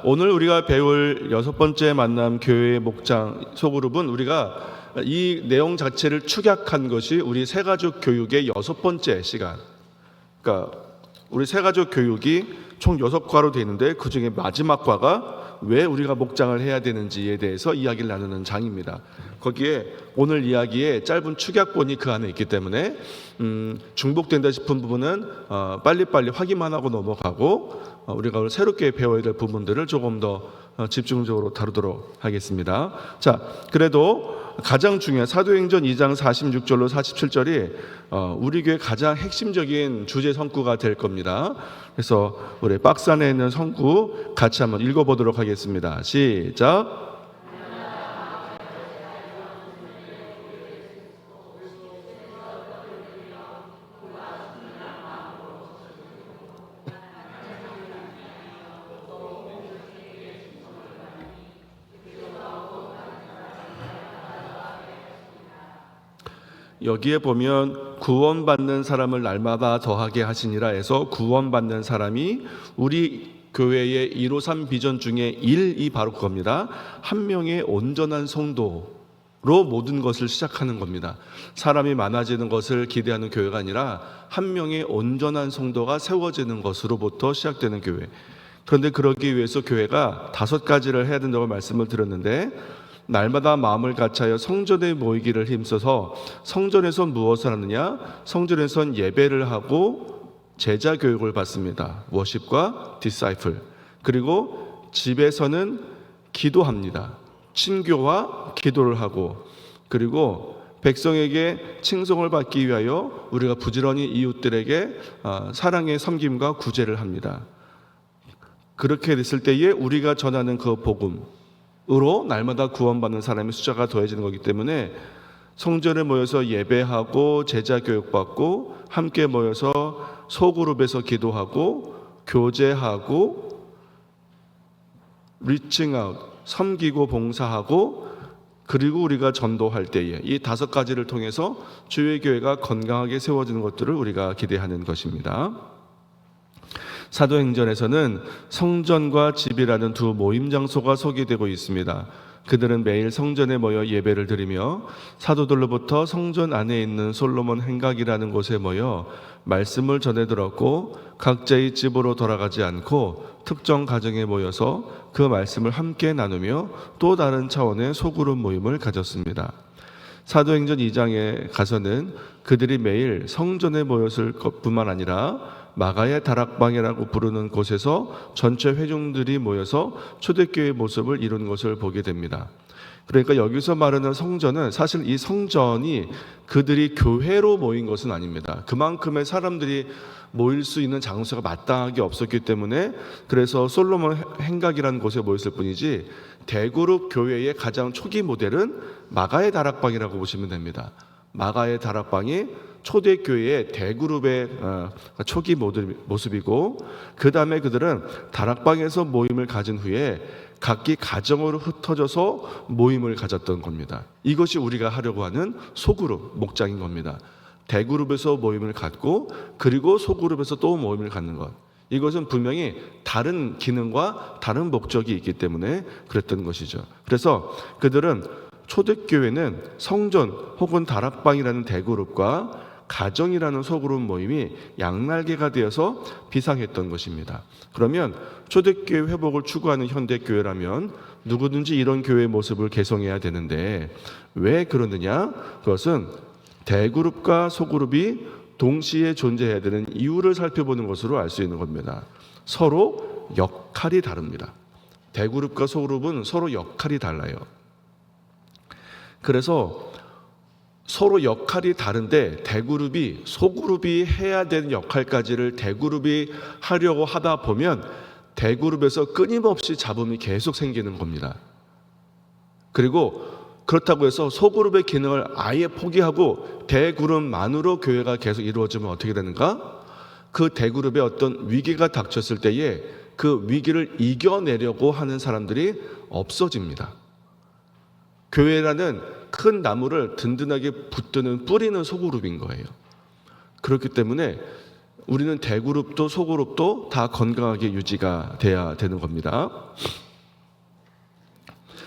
오늘 우리가 배울 6번째 만남 교회의 목장 소그룹은 우리가 이 내용 자체를 축약한 것이 우리 새가족 교육의 6번째 시간. 그러니까 우리 새가족 교육이 총 6과로 되어 있는데 그 중에 마지막 과가 왜 우리가 목장을 해야 되는지에 대해서 이야기를 나누는 장입니다. 거기에 오늘 이야기의 짧은 축약본이 그 안에 있기 때문에 중복된다 싶은 부분은 빨리빨리 확인만 하고 넘어가고 우리가 오늘 새롭게 배워야 될 부분들을 조금 더 집중적으로 다루도록 하겠습니다. 자, 그래도 가장 중요한 사도행전 2장 46절로 47절이 우리 교회 가장 핵심적인 주제 성구가 될 겁니다. 그래서 우리 박스 안에 있는 성구 같이 한번 읽어보도록 하겠습니다. 시작. 여기에 보면 구원받는 사람을 날마다 더하게 하시니라 해서 구원받는 사람이 우리 교회의 153 비전 중에 1이 바로 그겁니다. 한 명의 온전한 성도로 모든 것을 시작하는 겁니다. 사람이 많아지는 것을 기대하는 교회가 아니라 한 명의 온전한 성도가 세워지는 것으로부터 시작되는 교회. 그런데 그러기 위해서 교회가 5가지를 해야 된다고 말씀을 드렸는데, 날마다 마음을 같이하여 성전에 모이기를 힘써서, 성전에서 무엇을 하느냐? 성전에선 예배를 하고 제자 교육을 받습니다. 워십과 디사이플. 그리고 집에서는 기도합니다. 친교와 기도를 하고, 그리고 백성에게 칭송을 받기 위하여 우리가 부지런히 이웃들에게 사랑의 섬김과 구제를 합니다. 그렇게 됐을 때에 우리가 전하는 그 복음으로 날마다 구원받는 사람의 숫자가 더해지는 거기 때문에 성전에 모여서 예배하고 제자 교육받고 함께 모여서 소그룹에서 기도하고 교제하고 리칭아웃 섬기고 봉사하고 그리고 우리가 전도할 때에 이 5가지를 통해서 주의 교회가 건강하게 세워지는 것들을 우리가 기대하는 것입니다. 사도행전에서는 성전과 집이라는 두 모임 장소가 소개되고 있습니다. 그들은 매일 성전에 모여 예배를 드리며 사도들로부터 성전 안에 있는 솔로몬 행각이라는 곳에 모여 말씀을 전해 들었고, 각자의 집으로 돌아가지 않고 특정 가정에 모여서 그 말씀을 함께 나누며 또 다른 차원의 소그룹 모임을 가졌습니다. 사도행전 2장에 가서는 그들이 매일 성전에 모였을 것뿐만 아니라 마가의 다락방이라고 부르는 곳에서 전체 회중들이 모여서 초대교회의 모습을 이룬 것을 보게 됩니다. 그러니까 여기서 말하는 성전은 사실 이 성전이 그들이 교회로 모인 것은 아닙니다. 그만큼의 사람들이 모일 수 있는 장소가 마땅하게 없었기 때문에 그래서 솔로몬 행각이라는 곳에 모였을 뿐이지, 대그룹 교회의 가장 초기 모델은 마가의 다락방이라고 보시면 됩니다. 마가의 다락방이 초대교회의 대그룹의 초기 모습이고, 그 다음에 그들은 다락방에서 모임을 가진 후에 각기 가정으로 흩어져서 모임을 가졌던 겁니다. 이것이 우리가 하려고 하는 소그룹, 목장인 겁니다. 대그룹에서 모임을 갖고 그리고 소그룹에서 또 모임을 갖는 것, 이것은 분명히 다른 기능과 다른 목적이 있기 때문에 그랬던 것이죠. 그래서 그들은 초대교회는 성전 혹은 다락방이라는 대그룹과 가정이라는 소그룹 모임이 양날개가 되어서 비상했던 것입니다. 그러면 초대교회 회복을 추구하는 현대교회라면 누구든지 이런 교회의 모습을 개성해야 되는데 왜 그러느냐? 그것은 대그룹과 소그룹이 동시에 존재해야 되는 이유를 살펴보는 것으로 알 수 있는 겁니다. 서로 역할이 다릅니다. 대그룹과 소그룹은 서로 역할이 달라요. 그래서 서로 역할이 다른데 대그룹이 소그룹이 해야 되는 역할까지를 대그룹이 하려고 하다 보면 대그룹에서 끊임없이 잡음이 계속 생기는 겁니다. 그리고 그렇다고 해서 소그룹의 기능을 아예 포기하고 대그룹만으로 교회가 계속 이루어지면 어떻게 되는가? 그 대그룹에 어떤 위기가 닥쳤을 때에 그 위기를 이겨내려고 하는 사람들이 없어집니다. 교회라는 큰 나무를 든든하게 붙드는 뿌리는 소그룹인 거예요. 그렇기 때문에 우리는 대그룹도 소그룹도 다 건강하게 유지가 돼야 되는 겁니다.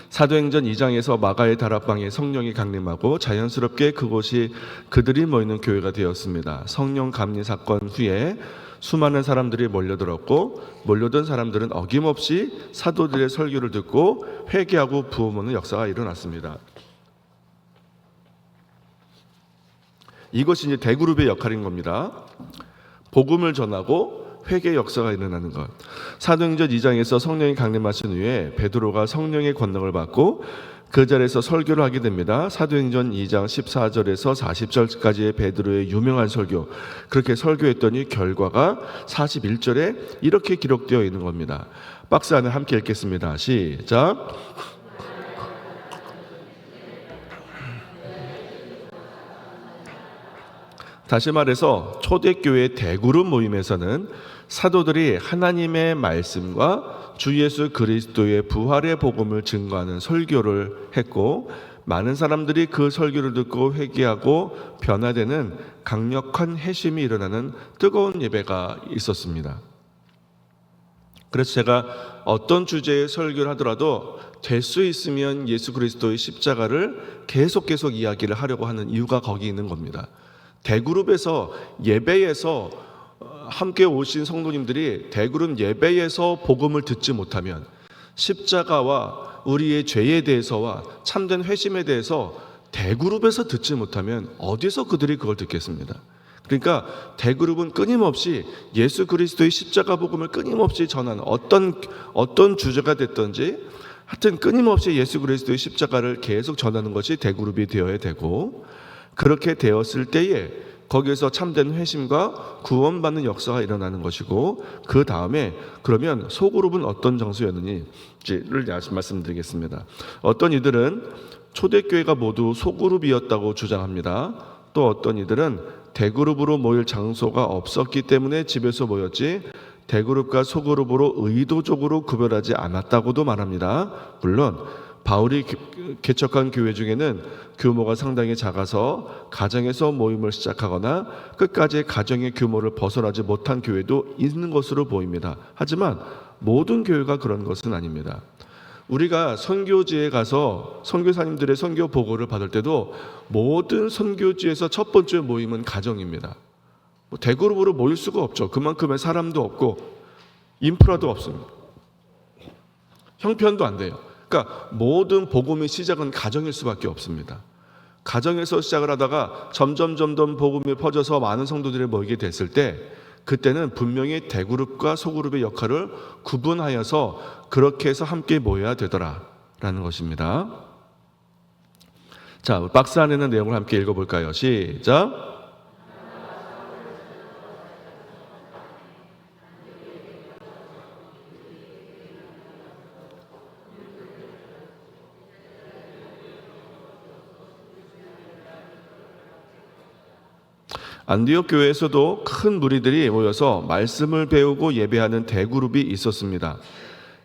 사도행전 2장에서 마가의 다락방에 성령이 강림하고 자연스럽게 그곳이 그들이 모이는 교회가 되었습니다. 성령 감리 사건 후에 수많은 사람들이 몰려들었고 몰려든 사람들은 어김없이 사도들의 설교를 듣고 회개하고 부흥 오는 역사가 일어났습니다. 이것이 이제 대그룹의 역할인 겁니다. 복음을 전하고 회개 역사가 일어나는 것. 사도행전 2장에서 성령이 강림하신 후에 베드로가 성령의 권능을 받고 그 자리에서 설교를 하게 됩니다. 사도행전 2장 14절에서 40절까지의 베드로의 유명한 설교. 그렇게 설교했더니 결과가 41절에 이렇게 기록되어 있는 겁니다. 박스 안에 함께 읽겠습니다. 시작. 다시 말해서 초대교회 대그룹 모임에서는 사도들이 하나님의 말씀과 주 예수 그리스도의 부활의 복음을 증거하는 설교를 했고 많은 사람들이 그 설교를 듣고 회개하고 변화되는 강력한 회심이 일어나는 뜨거운 예배가 있었습니다. 그래서 제가 어떤 주제의 설교를 하더라도 될 수 있으면 예수 그리스도의 십자가를 계속 이야기를 하려고 하는 이유가 거기 있는 겁니다. 대그룹에서 예배에서 함께 오신 성도님들이 대그룹 예배에서 복음을 듣지 못하면 십자가와 우리의 죄에 대해서와 참된 회심에 대해서 대그룹에서 듣지 못하면 어디서 그들이 그걸 듣겠습니다. 그러니까 대그룹은 끊임없이 예수 그리스도의 십자가 복음을 끊임없이 전하는 어떤 주제가 됐든지 하여튼 끊임없이 예수 그리스도의 십자가를 계속 전하는 것이 대그룹이 되어야 되고 그렇게 되었을 때에 거기에서 참된 회심과 구원받는 역사가 일어나는 것이고 그 다음에 그러면 소그룹은 어떤 장소였는지를 말씀드리겠습니다. 어떤 이들은 초대교회가 모두 소그룹이었다고 주장합니다. 또 어떤 이들은 대그룹으로 모일 장소가 없었기 때문에 집에서 모였지 대그룹과 소그룹으로 의도적으로 구별하지 않았다고도 말합니다. 물론 바울이 개척한 교회 중에는 규모가 상당히 작아서 가정에서 모임을 시작하거나 끝까지 가정의 규모를 벗어나지 못한 교회도 있는 것으로 보입니다. 하지만 모든 교회가 그런 것은 아닙니다. 우리가 선교지에 가서 선교사님들의 선교 보고를 받을 때도 모든 선교지에서 첫 번째 모임은 가정입니다. 대그룹으로 모일 수가 없죠. 그만큼의 사람도 없고 인프라도 없습니다. 형편도 안 돼요. 그러니까 모든 복음의 시작은 가정일 수밖에 없습니다. 가정에서 시작을 하다가 점점 복음이 퍼져서 많은 성도들이 모이게 됐을 때 그때는 분명히 대그룹과 소그룹의 역할을 구분하여서 그렇게 해서 함께 모여야 되더라라는 것입니다. 자, 박스 안에 있는 내용을 함께 읽어볼까요? 시작. 안디옥 교회에서도 큰 무리들이 모여서 말씀을 배우고 예배하는 대그룹이 있었습니다.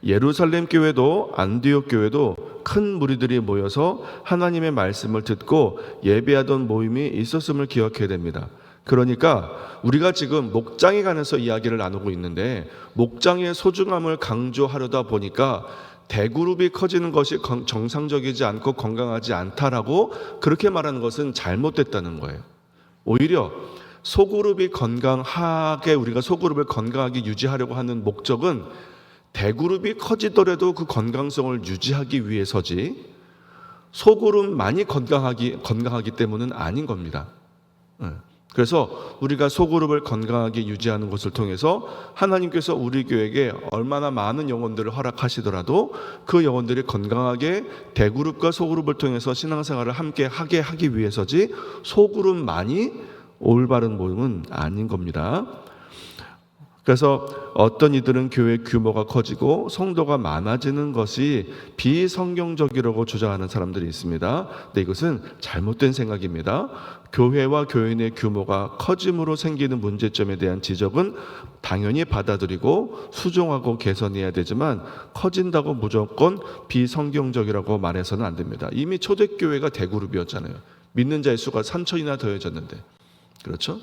예루살렘 교회도 안디옥 교회도 큰 무리들이 모여서 하나님의 말씀을 듣고 예배하던 모임이 있었음을 기억해야 됩니다. 그러니까 우리가 지금 목장에 관해서 이야기를 나누고 있는데 목장의 소중함을 강조하려다 보니까 대그룹이 커지는 것이 정상적이지 않고 건강하지 않다라고 그렇게 말하는 것은 잘못됐다는 거예요. 오히려 소그룹이 건강하게 우리가 소그룹을 건강하게 유지하려고 하는 목적은 대그룹이 커지더라도 그 건강성을 유지하기 위해서지 소그룹만이 건강하기 때문은 아닌 겁니다. 그래서 우리가 소그룹을 건강하게 유지하는 것을 통해서 하나님께서 우리 교회에게 얼마나 많은 영혼들을 허락하시더라도 그 영혼들이 건강하게 대그룹과 소그룹을 통해서 신앙생활을 함께 하기 위해서지 소그룹만이 올바른 모임은 아닌 겁니다. 그래서 어떤 이들은 교회 규모가 커지고 성도가 많아지는 것이 비성경적이라고 주장하는 사람들이 있습니다. 근데 이것은 잘못된 생각입니다. 교회와 교인의 규모가 커짐으로 생기는 문제점에 대한 지적은 당연히 받아들이고 수정하고 개선해야 되지만 커진다고 무조건 비성경적이라고 말해서는 안 됩니다. 이미 초대교회가 대그룹이었잖아요. 믿는 자의 수가 3천이나 더해졌는데. 그렇죠?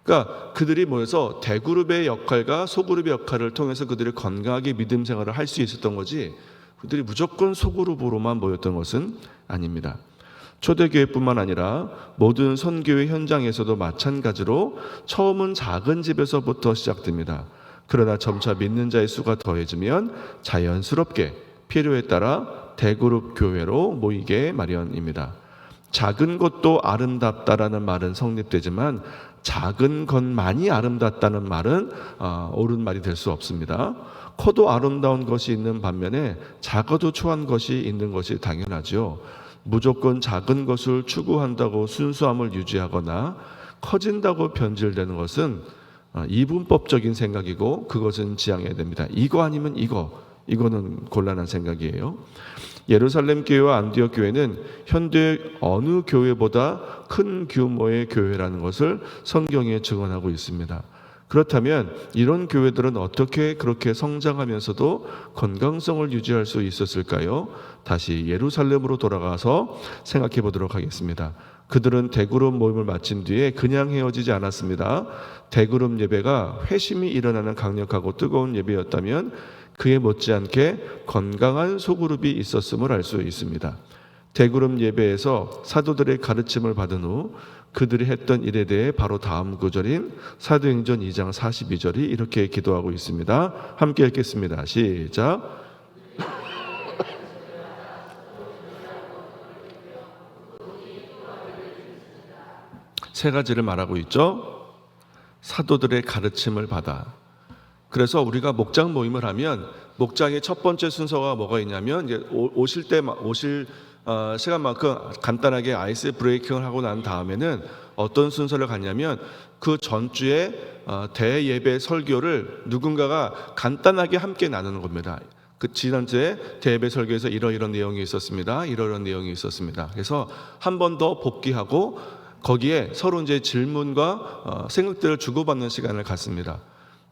그러니까 그들이 모여서 대그룹의 역할과 소그룹의 역할을 통해서 그들이 건강하게 믿음 생활을 할 수 있었던 거지, 그들이 무조건 소그룹으로만 모였던 것은 아닙니다. 초대교회뿐만 아니라 모든 선교회 현장에서도 마찬가지로 처음은 작은 집에서부터 시작됩니다. 그러나 점차 믿는 자의 수가 더해지면 자연스럽게 필요에 따라 대그룹 교회로 모이게 마련입니다. 작은 것도 아름답다라는 말은 성립되지만 작은 것만이 아름답다는 말은 옳은 말이 될 수 없습니다. 커도 아름다운 것이 있는 반면에 작아도 초한 것이 있는 것이 당연하죠. 무조건 작은 것을 추구한다고 순수함을 유지하거나 커진다고 변질되는 것은 이분법적인 생각이고, 그것은 지양해야 됩니다. 이거 아니면 이거는 곤란한 생각이에요. 예루살렘 교회와 안디옥 교회는 현대 어느 교회보다 큰 규모의 교회라는 것을 성경에 증언하고 있습니다. 그렇다면 이런 교회들은 어떻게 그렇게 성장하면서도 건강성을 유지할 수 있었을까요? 다시 예루살렘으로 돌아가서 생각해 보도록 하겠습니다. 그들은 대그룹 모임을 마친 뒤에 그냥 헤어지지 않았습니다. 대그룹 예배가 회심이 일어나는 강력하고 뜨거운 예배였다면 그에 못지않게 건강한 소그룹이 있었음을 알 수 있습니다. 대그룹 예배에서 사도들의 가르침을 받은 후 그들이 했던 일에 대해 바로 다음 구절인 사도행전 2장 42절이 이렇게 기도하고 있습니다. 함께 읽겠습니다. 시작. 세 가지를 말하고 있죠. 사도들의 가르침을 받아. 그래서 우리가 목장 모임을 하면 목장의 첫 번째 순서가 뭐가 있냐면, 이제 오실 시간만큼 간단하게 아이스 브레이킹을 하고 난 다음에는 어떤 순서를 갖냐면, 그 전주에 대예배 설교를 누군가가 간단하게 함께 나누는 겁니다. 그 지난주에 대예배 설교에서 이러이런 내용이 있었습니다. 이러이런 내용이 있었습니다. 그래서 한 번 더 복귀하고 거기에 서로 이제 질문과 생각들을 주고받는 시간을 갖습니다.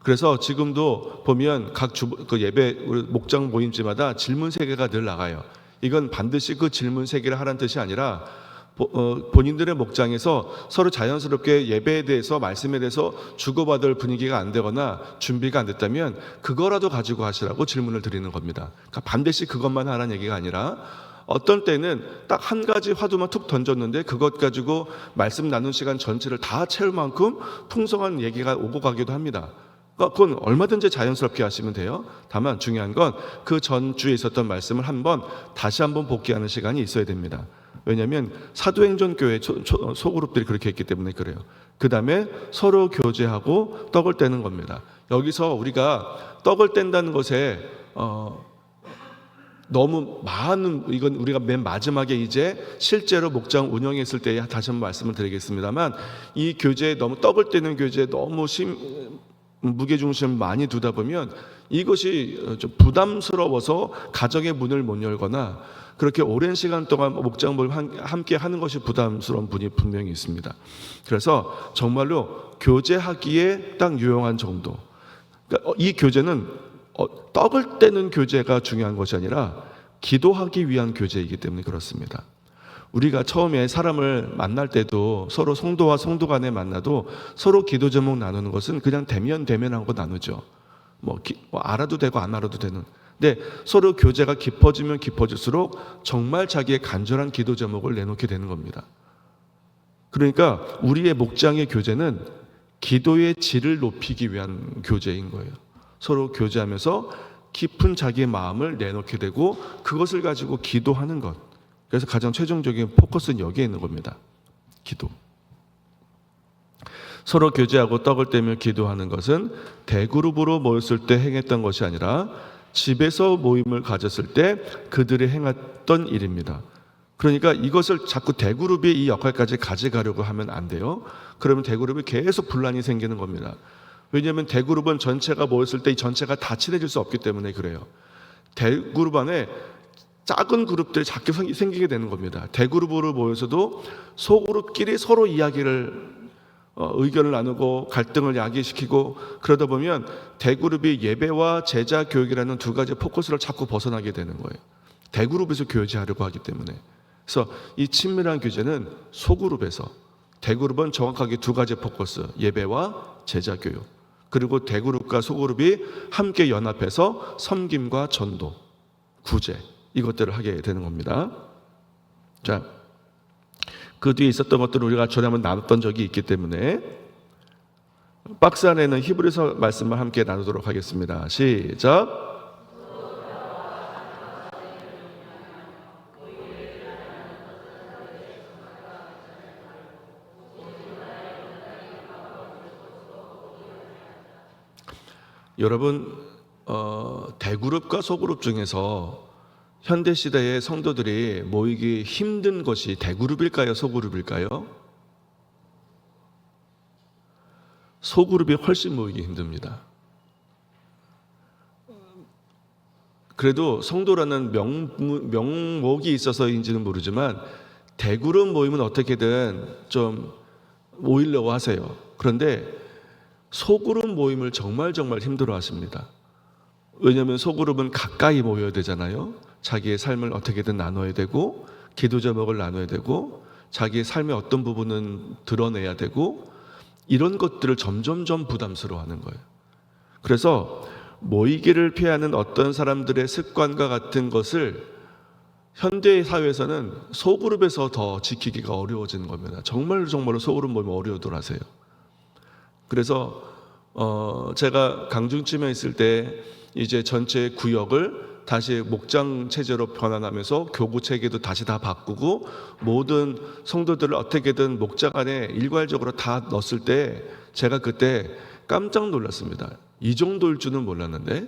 그래서 지금도 보면 각 예배 목장 모임지마다 질문 세개가 늘 나가요. 이건 반드시 그 질문 세개를 하라는 뜻이 아니라 본인들의 목장에서 서로 자연스럽게 예배에 대해서, 말씀에 대해서 주고받을 분위기가 안 되거나 준비가 안 됐다면 그거라도 가지고 하시라고 질문을 드리는 겁니다. 그러니까 반드시 그것만 하라는 얘기가 아니라, 어떤 때는 딱 한 가지 화두만 툭 던졌는데 그것 가지고 말씀 나눈 시간 전체를 다 채울 만큼 풍성한 얘기가 오고 가기도 합니다. 그건 얼마든지 자연스럽게 하시면 돼요. 다만 중요한 건 그 전주에 있었던 말씀을 다시 한번 복귀하는 시간이 있어야 됩니다. 왜냐하면 사도행전 교회 소그룹들이 그렇게 했기 때문에 그래요. 그 다음에 서로 교제하고 떡을 떼는 겁니다. 여기서 우리가 떡을 뗀다는 것에 너무 많은, 이건 우리가 맨 마지막에 이제 실제로 목장 운영했을 때 다시 한번 말씀을 드리겠습니다만, 이 교제에 너무 떡을 떼는 교제에 너무 무게중심을 많이 두다 보면 이것이 좀 부담스러워서 가정의 문을 못 열거나 그렇게 오랜 시간 동안 목장을 함께 하는 것이 부담스러운 분이 분명히 있습니다. 그래서 정말로 교제하기에 딱 유용한 정도. 그러니까 이 교제는 떡을 떼는 교제가 중요한 것이 아니라 기도하기 위한 교제이기 때문에 그렇습니다. 우리가 처음에 사람을 만날 때도 서로 성도와 성도 간에 만나도 서로 기도 제목 나누는 것은 그냥 대면하고 나누죠. 뭐 알아도 되고 안 알아도 되는. 근데 서로 교제가 깊어지면 깊어질수록 정말 자기의 간절한 기도 제목을 내놓게 되는 겁니다. 그러니까 우리의 목장의 교제는 기도의 질을 높이기 위한 교제인 거예요. 서로 교제하면서 깊은 자기의 마음을 내놓게 되고 그것을 가지고 기도하는 것. 그래서 가장 최종적인 포커스는 여기에 있는 겁니다. 기도. 서로 교제하고 떡을 떼며 기도하는 것은 대그룹으로 모였을 때 행했던 것이 아니라 집에서 모임을 가졌을 때 그들이 행했던 일입니다. 그러니까 이것을 자꾸 대그룹의 이 역할까지 가져가려고 하면 안 돼요. 그러면 대그룹이 계속 분란이 생기는 겁니다. 왜냐하면 대그룹은 전체가 모였을 때 이 전체가 다 친해질 수 없기 때문에 그래요. 대그룹 안에 작은 그룹들이 자꾸 생기게 되는 겁니다. 대그룹으로 모여서도 소그룹끼리 서로 이야기를 의견을 나누고 갈등을 야기시키고 그러다 보면 대그룹이 예배와 제자 교육이라는 두 가지 포커스를 자꾸 벗어나게 되는 거예요. 대그룹에서 교제하려고 하기 때문에. 그래서 이 친밀한 교제는 소그룹에서, 대그룹은 정확하게 두 가지 포커스, 예배와 제자 교육. 그리고 대그룹과 소그룹이 함께 연합해서 섬김과 전도, 구제 이것들을 하게 되는 겁니다. 자, 그 뒤에 있었던 것들을 우리가 전에 한번 나눴던 적이 있기 때문에 박스 안에는 히브리서 말씀을 함께 나누도록 하겠습니다. 시작. 여러분, 대그룹과 소그룹 중에서 현대 시대의 성도들이 모이기 힘든 것이 대그룹일까요? 소그룹일까요? 소그룹이 훨씬 모이기 힘듭니다. 그래도 성도라는 명목이 있어서인지는 모르지만 대그룹 모임은 어떻게든 좀 모이려고 하세요. 그런데 소그룹 모임을 정말 힘들어 하십니다. 왜냐하면 소그룹은 가까이 모여야 되잖아요. 자기의 삶을 어떻게든 나눠야 되고, 기도 제목을 나눠야 되고, 자기의 삶의 어떤 부분은 드러내야 되고, 이런 것들을 점점 부담스러워하는 거예요. 그래서 모이기를 피하는 어떤 사람들의 습관과 같은 것을 현대 사회에서는 소그룹에서 더 지키기가 어려워지는 겁니다. 정말로 소그룹 모임 어려워들 하세요. 그래서 제가 강중쯤에 있을 때 이제 전체 구역을 다시 목장 체제로 변환하면서 교구 체계도 다시 다 바꾸고 모든 성도들을 어떻게든 목장 안에 일괄적으로 다 넣었을 때 제가 그때 깜짝 놀랐습니다. 이 정도일 줄은 몰랐는데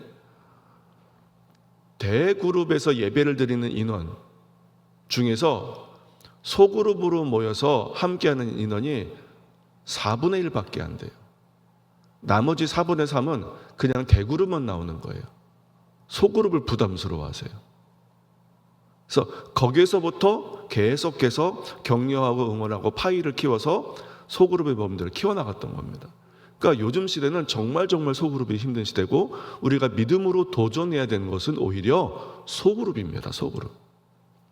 대그룹에서 예배를 드리는 인원 중에서 소그룹으로 모여서 함께하는 인원이 4분의 1밖에 안 돼요. 나머지 4분의 3은 그냥 대그룹만 나오는 거예요. 소그룹을 부담스러워하세요. 그래서 거기에서부터 계속해서 격려하고 응원하고 파이를 키워서 소그룹의 몸들을 키워나갔던 겁니다. 그러니까 요즘 시대는 정말 소그룹이 힘든 시대고 우리가 믿음으로 도전해야 되는 것은 오히려 소그룹입니다. 소그룹.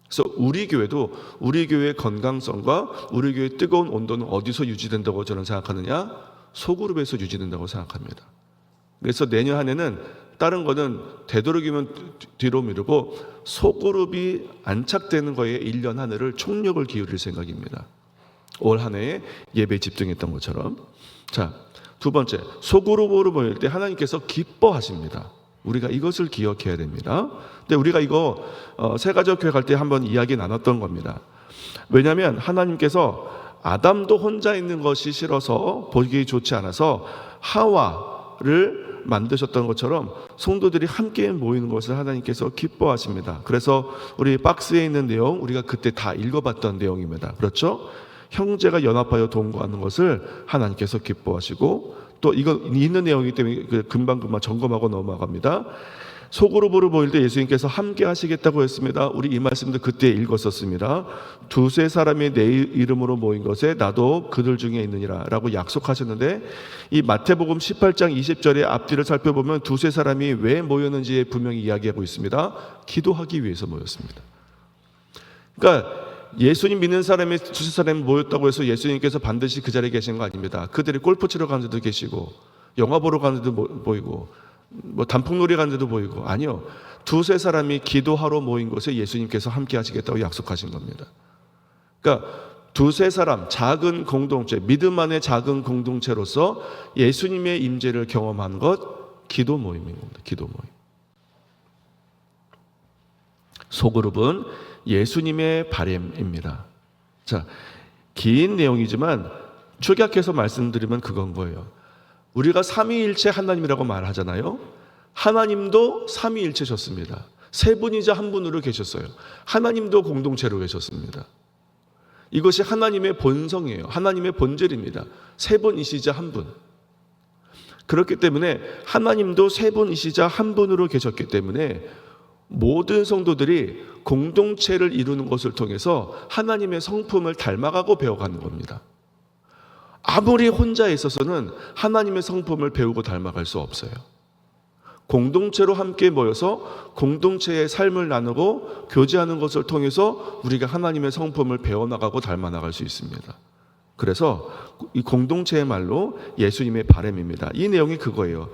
그래서 우리 교회도 우리 교회의 건강성과 우리 교회의 뜨거운 온도는 어디서 유지된다고 저는 생각하느냐? 소그룹에서 유지된다고 생각합니다. 그래서 내년 한 해는 다른 거는 되도록이면 뒤로 미루고 소그룹이 안착되는 거에 1년 한 해를 총력을 기울일 생각입니다. 올 한 해에 예배에 집중했던 것처럼. 자, 두 번째, 소그룹으로 모일 때 하나님께서 기뻐하십니다. 우리가 이것을 기억해야 됩니다. 근데 우리가 이거 새가족교회 갈 때 한번 이야기 나눴던 겁니다. 왜냐하면 하나님께서 아담도 혼자 있는 것이 싫어서 보기 좋지 않아서 하와를 만드셨던 것처럼 성도들이 함께 모이는 것을 하나님께서 기뻐하십니다. 그래서 우리 박스에 있는 내용 우리가 그때 다 읽어봤던 내용입니다. 그렇죠? 형제가 연합하여 동거하는 것을 하나님께서 기뻐하시고 또 이거 있는 내용이기 때문에 금방 점검하고 넘어갑니다. 소그룹으로 모일 때 예수님께서 함께 하시겠다고 했습니다. 우리 이 말씀도 그때 읽었었습니다. 두세 사람이 내 이름으로 모인 것에 나도 그들 중에 있느니라 라고 약속하셨는데 이 마태복음 18장 20절의 앞뒤를 살펴보면 두세 사람이 왜 모였는지 분명히 이야기하고 있습니다. 기도하기 위해서 모였습니다. 그러니까 예수님 믿는 사람이 두세 사람이 모였다고 해서 예수님께서 반드시 그 자리에 계신 거 아닙니다. 그들이 골프 치러 가는 데도 계시고 영화 보러 가는 데도 보이고 단풍놀이 가는 데도 보이고 아니요. 두세 사람이 기도하러 모인 곳에 예수님께서 함께 하시겠다고 약속하신 겁니다. 그러니까 두세 사람 작은 공동체 믿음 안의 작은 공동체로서 예수님의 임재를 경험한 것 기도 모임인 겁니다. 기도 모임. 소그룹은 예수님의 바램입니다. 자, 긴 내용이지만 축약해서 말씀드리면 그건 거예요. 우리가 삼위일체 하나님이라고 말하잖아요. 하나님도 삼위일체셨습니다. 세 분이자 한 분으로 계셨어요. 하나님도 공동체로 계셨습니다. 이것이 하나님의 본성이에요. 하나님의 본질입니다. 세 분이시자 한 분. 그렇기 때문에 하나님도 세 분이시자 한 분으로 계셨기 때문에 모든 성도들이 공동체를 이루는 것을 통해서 하나님의 성품을 닮아가고 배워가는 겁니다. 아무리 혼자 있어서는 하나님의 성품을 배우고 닮아갈 수 없어요. 공동체로 함께 모여서 공동체의 삶을 나누고 교제하는 것을 통해서 우리가 하나님의 성품을 배워나가고 닮아나갈 수 있습니다. 그래서 이 공동체의 말로 예수님의 바람입니다. 이 내용이 그거예요.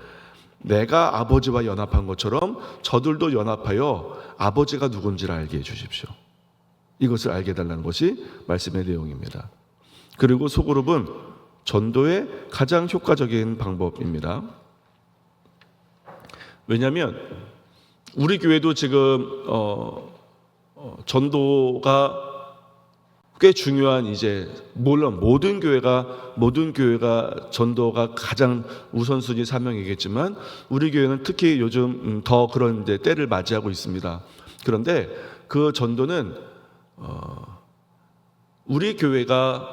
내가 아버지와 연합한 것처럼 저들도 연합하여 아버지가 누군지를 알게 해주십시오. 이것을 알게 해달라는 것이 말씀의 내용입니다. 그리고 소그룹은 전도의 가장 효과적인 방법입니다. 왜냐하면 우리 교회도 지금 전도가 꽤 중요한, 이제 물론 모든 교회가 전도가 가장 우선순위 사명이겠지만 우리 교회는 특히 요즘 더 그런 이제 때를 맞이하고 있습니다. 그런데 그 전도는 우리 교회가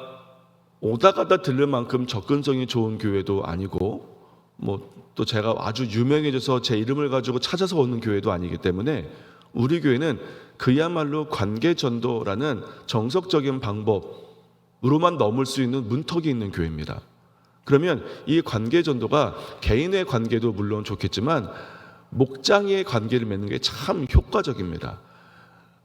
오다 가다 들을 만큼 접근성이 좋은 교회도 아니고, 또 제가 아주 유명해져서 제 이름을 가지고 찾아서 오는 교회도 아니기 때문에 우리 교회는 그야말로 관계 전도라는 정석적인 방법으로만 넘을 수 있는 문턱이 있는 교회입니다. 그러면 이 관계 전도가 개인의 관계도 물론 좋겠지만 목장의 관계를 맺는 게 참 효과적입니다.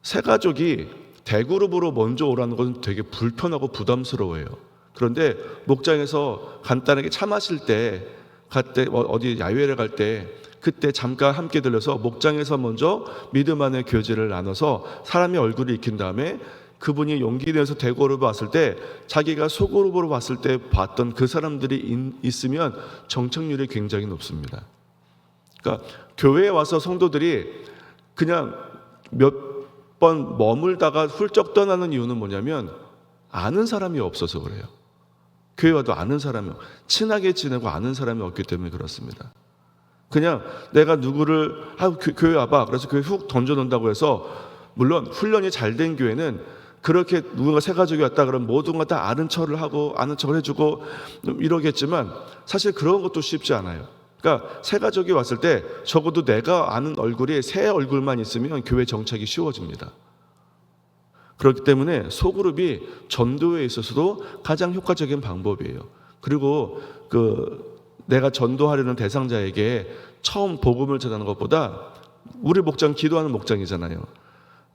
새 가족이 대그룹으로 먼저 오라는 것은 되게 불편하고 부담스러워요. 그런데 목장에서 간단하게 차 마실 때, 어디 야외를 갈 때 그때 잠깐 함께 들려서 목장에서 먼저 믿음 안의 교제를 나눠서 사람의 얼굴을 익힌 다음에 그분이 용기 내서 대그룹으로 왔을 때 자기가 소그룹으로 왔을 때 봤던 그 사람들이 있으면 정착률이 굉장히 높습니다. 그러니까 교회에 와서 성도들이 그냥 몇 번 머물다가 훌쩍 떠나는 이유는 뭐냐면 아는 사람이 없어서 그래요. 교회 와도 아는 사람이, 친하게 지내고 아는 사람이 없기 때문에 그렇습니다. 그냥 내가 누구를 교회 와봐, 그래서 교회 훅 던져놓는다고 해서, 물론 훈련이 잘 된 교회는 그렇게 누군가 새 가족이 왔다 그러면 모든 거 다 아는 척을 하고 아는 척을 해주고 이러겠지만 사실 그런 것도 쉽지 않아요. 그러니까 새 가족이 왔을 때 적어도 내가 아는 얼굴이 새 얼굴만 있으면 교회 정착이 쉬워집니다. 그렇기 때문에 소그룹이 전도에 있어서도 가장 효과적인 방법이에요. 그리고 내가 전도하려는 대상자에게 처음 복음을 전하는 것보다, 우리 목장 기도하는 목장이잖아요.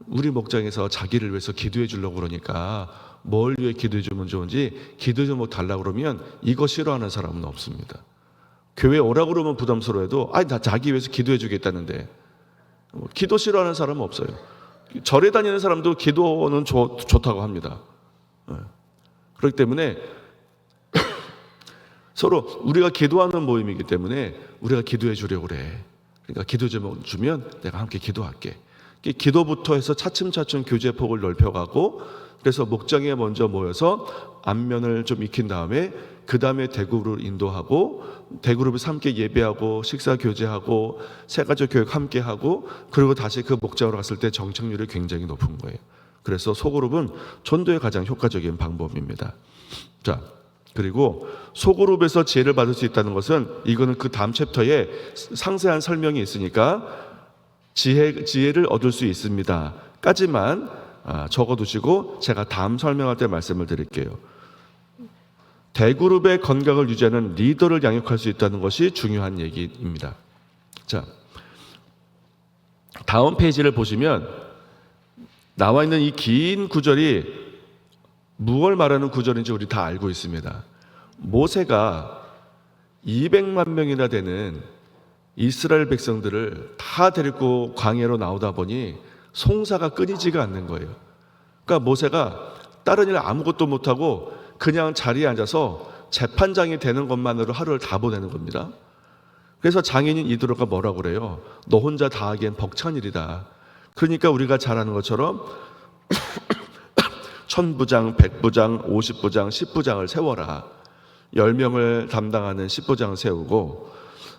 우리 목장에서 자기를 위해서 기도해 주려고 그러니까 뭘 위해 기도해 주면 좋은지 기도 좀 달라고 그러면 이거 싫어하는 사람은 없습니다. 교회 오라고 그러면 부담스러워해도 나 자기 위해서 기도해 주겠다는데, 기도 싫어하는 사람은 없어요. 절에 다니는 사람도 기도는 좋다고 합니다. 그렇기 때문에 서로 우리가 기도하는 모임이기 때문에 우리가 기도해 주려고 그래. 그러니까 기도 좀 주면 내가 함께 기도할게. 기도부터 해서 차츰차츰 교제 폭을 넓혀가고, 그래서 목장에 먼저 모여서 안면을 좀 익힌 다음에 그 다음에 대그룹을 인도하고, 대그룹에서 함께 예배하고 식사 교제하고 새가족 교육 함께 하고, 그리고 다시 그 목장으로 갔을 때 정착률이 굉장히 높은 거예요. 그래서 소그룹은 전도의 가장 효과적인 방법입니다. 자, 그리고 소그룹에서 지혜를 받을 수 있다는 것은, 이거는 그 다음 챕터에 상세한 설명이 있으니까 지혜를 얻을 수 있습니다 까지만 적어두시고 제가 다음 설명할 때 말씀을 드릴게요. 대그룹의 건강을 유지하는 리더를 양육할 수 있다는 것이 중요한 얘기입니다. 자, 다음 페이지를 보시면 나와 있는 이 긴 구절이 무엇을 말하는 구절인지 우리 다 알고 있습니다. 모세가 200만 명이나 되는 이스라엘 백성들을 다 데리고 광야로 나오다 보니 송사가 끊이지가 않는 거예요. 그러니까 모세가 다른 일 아무것도 못하고 그냥 자리에 앉아서 재판장이 되는 것만으로 하루를 다 보내는 겁니다. 그래서 장인인 이드로가 뭐라고 그래요? 너 혼자 다 하기엔 벅찬 일이다. 그러니까 우리가 잘 아는 것처럼 1000부장, 100부장, 50부장, 10부장을 세워라. 10명을 담당하는 10부장을 세우고,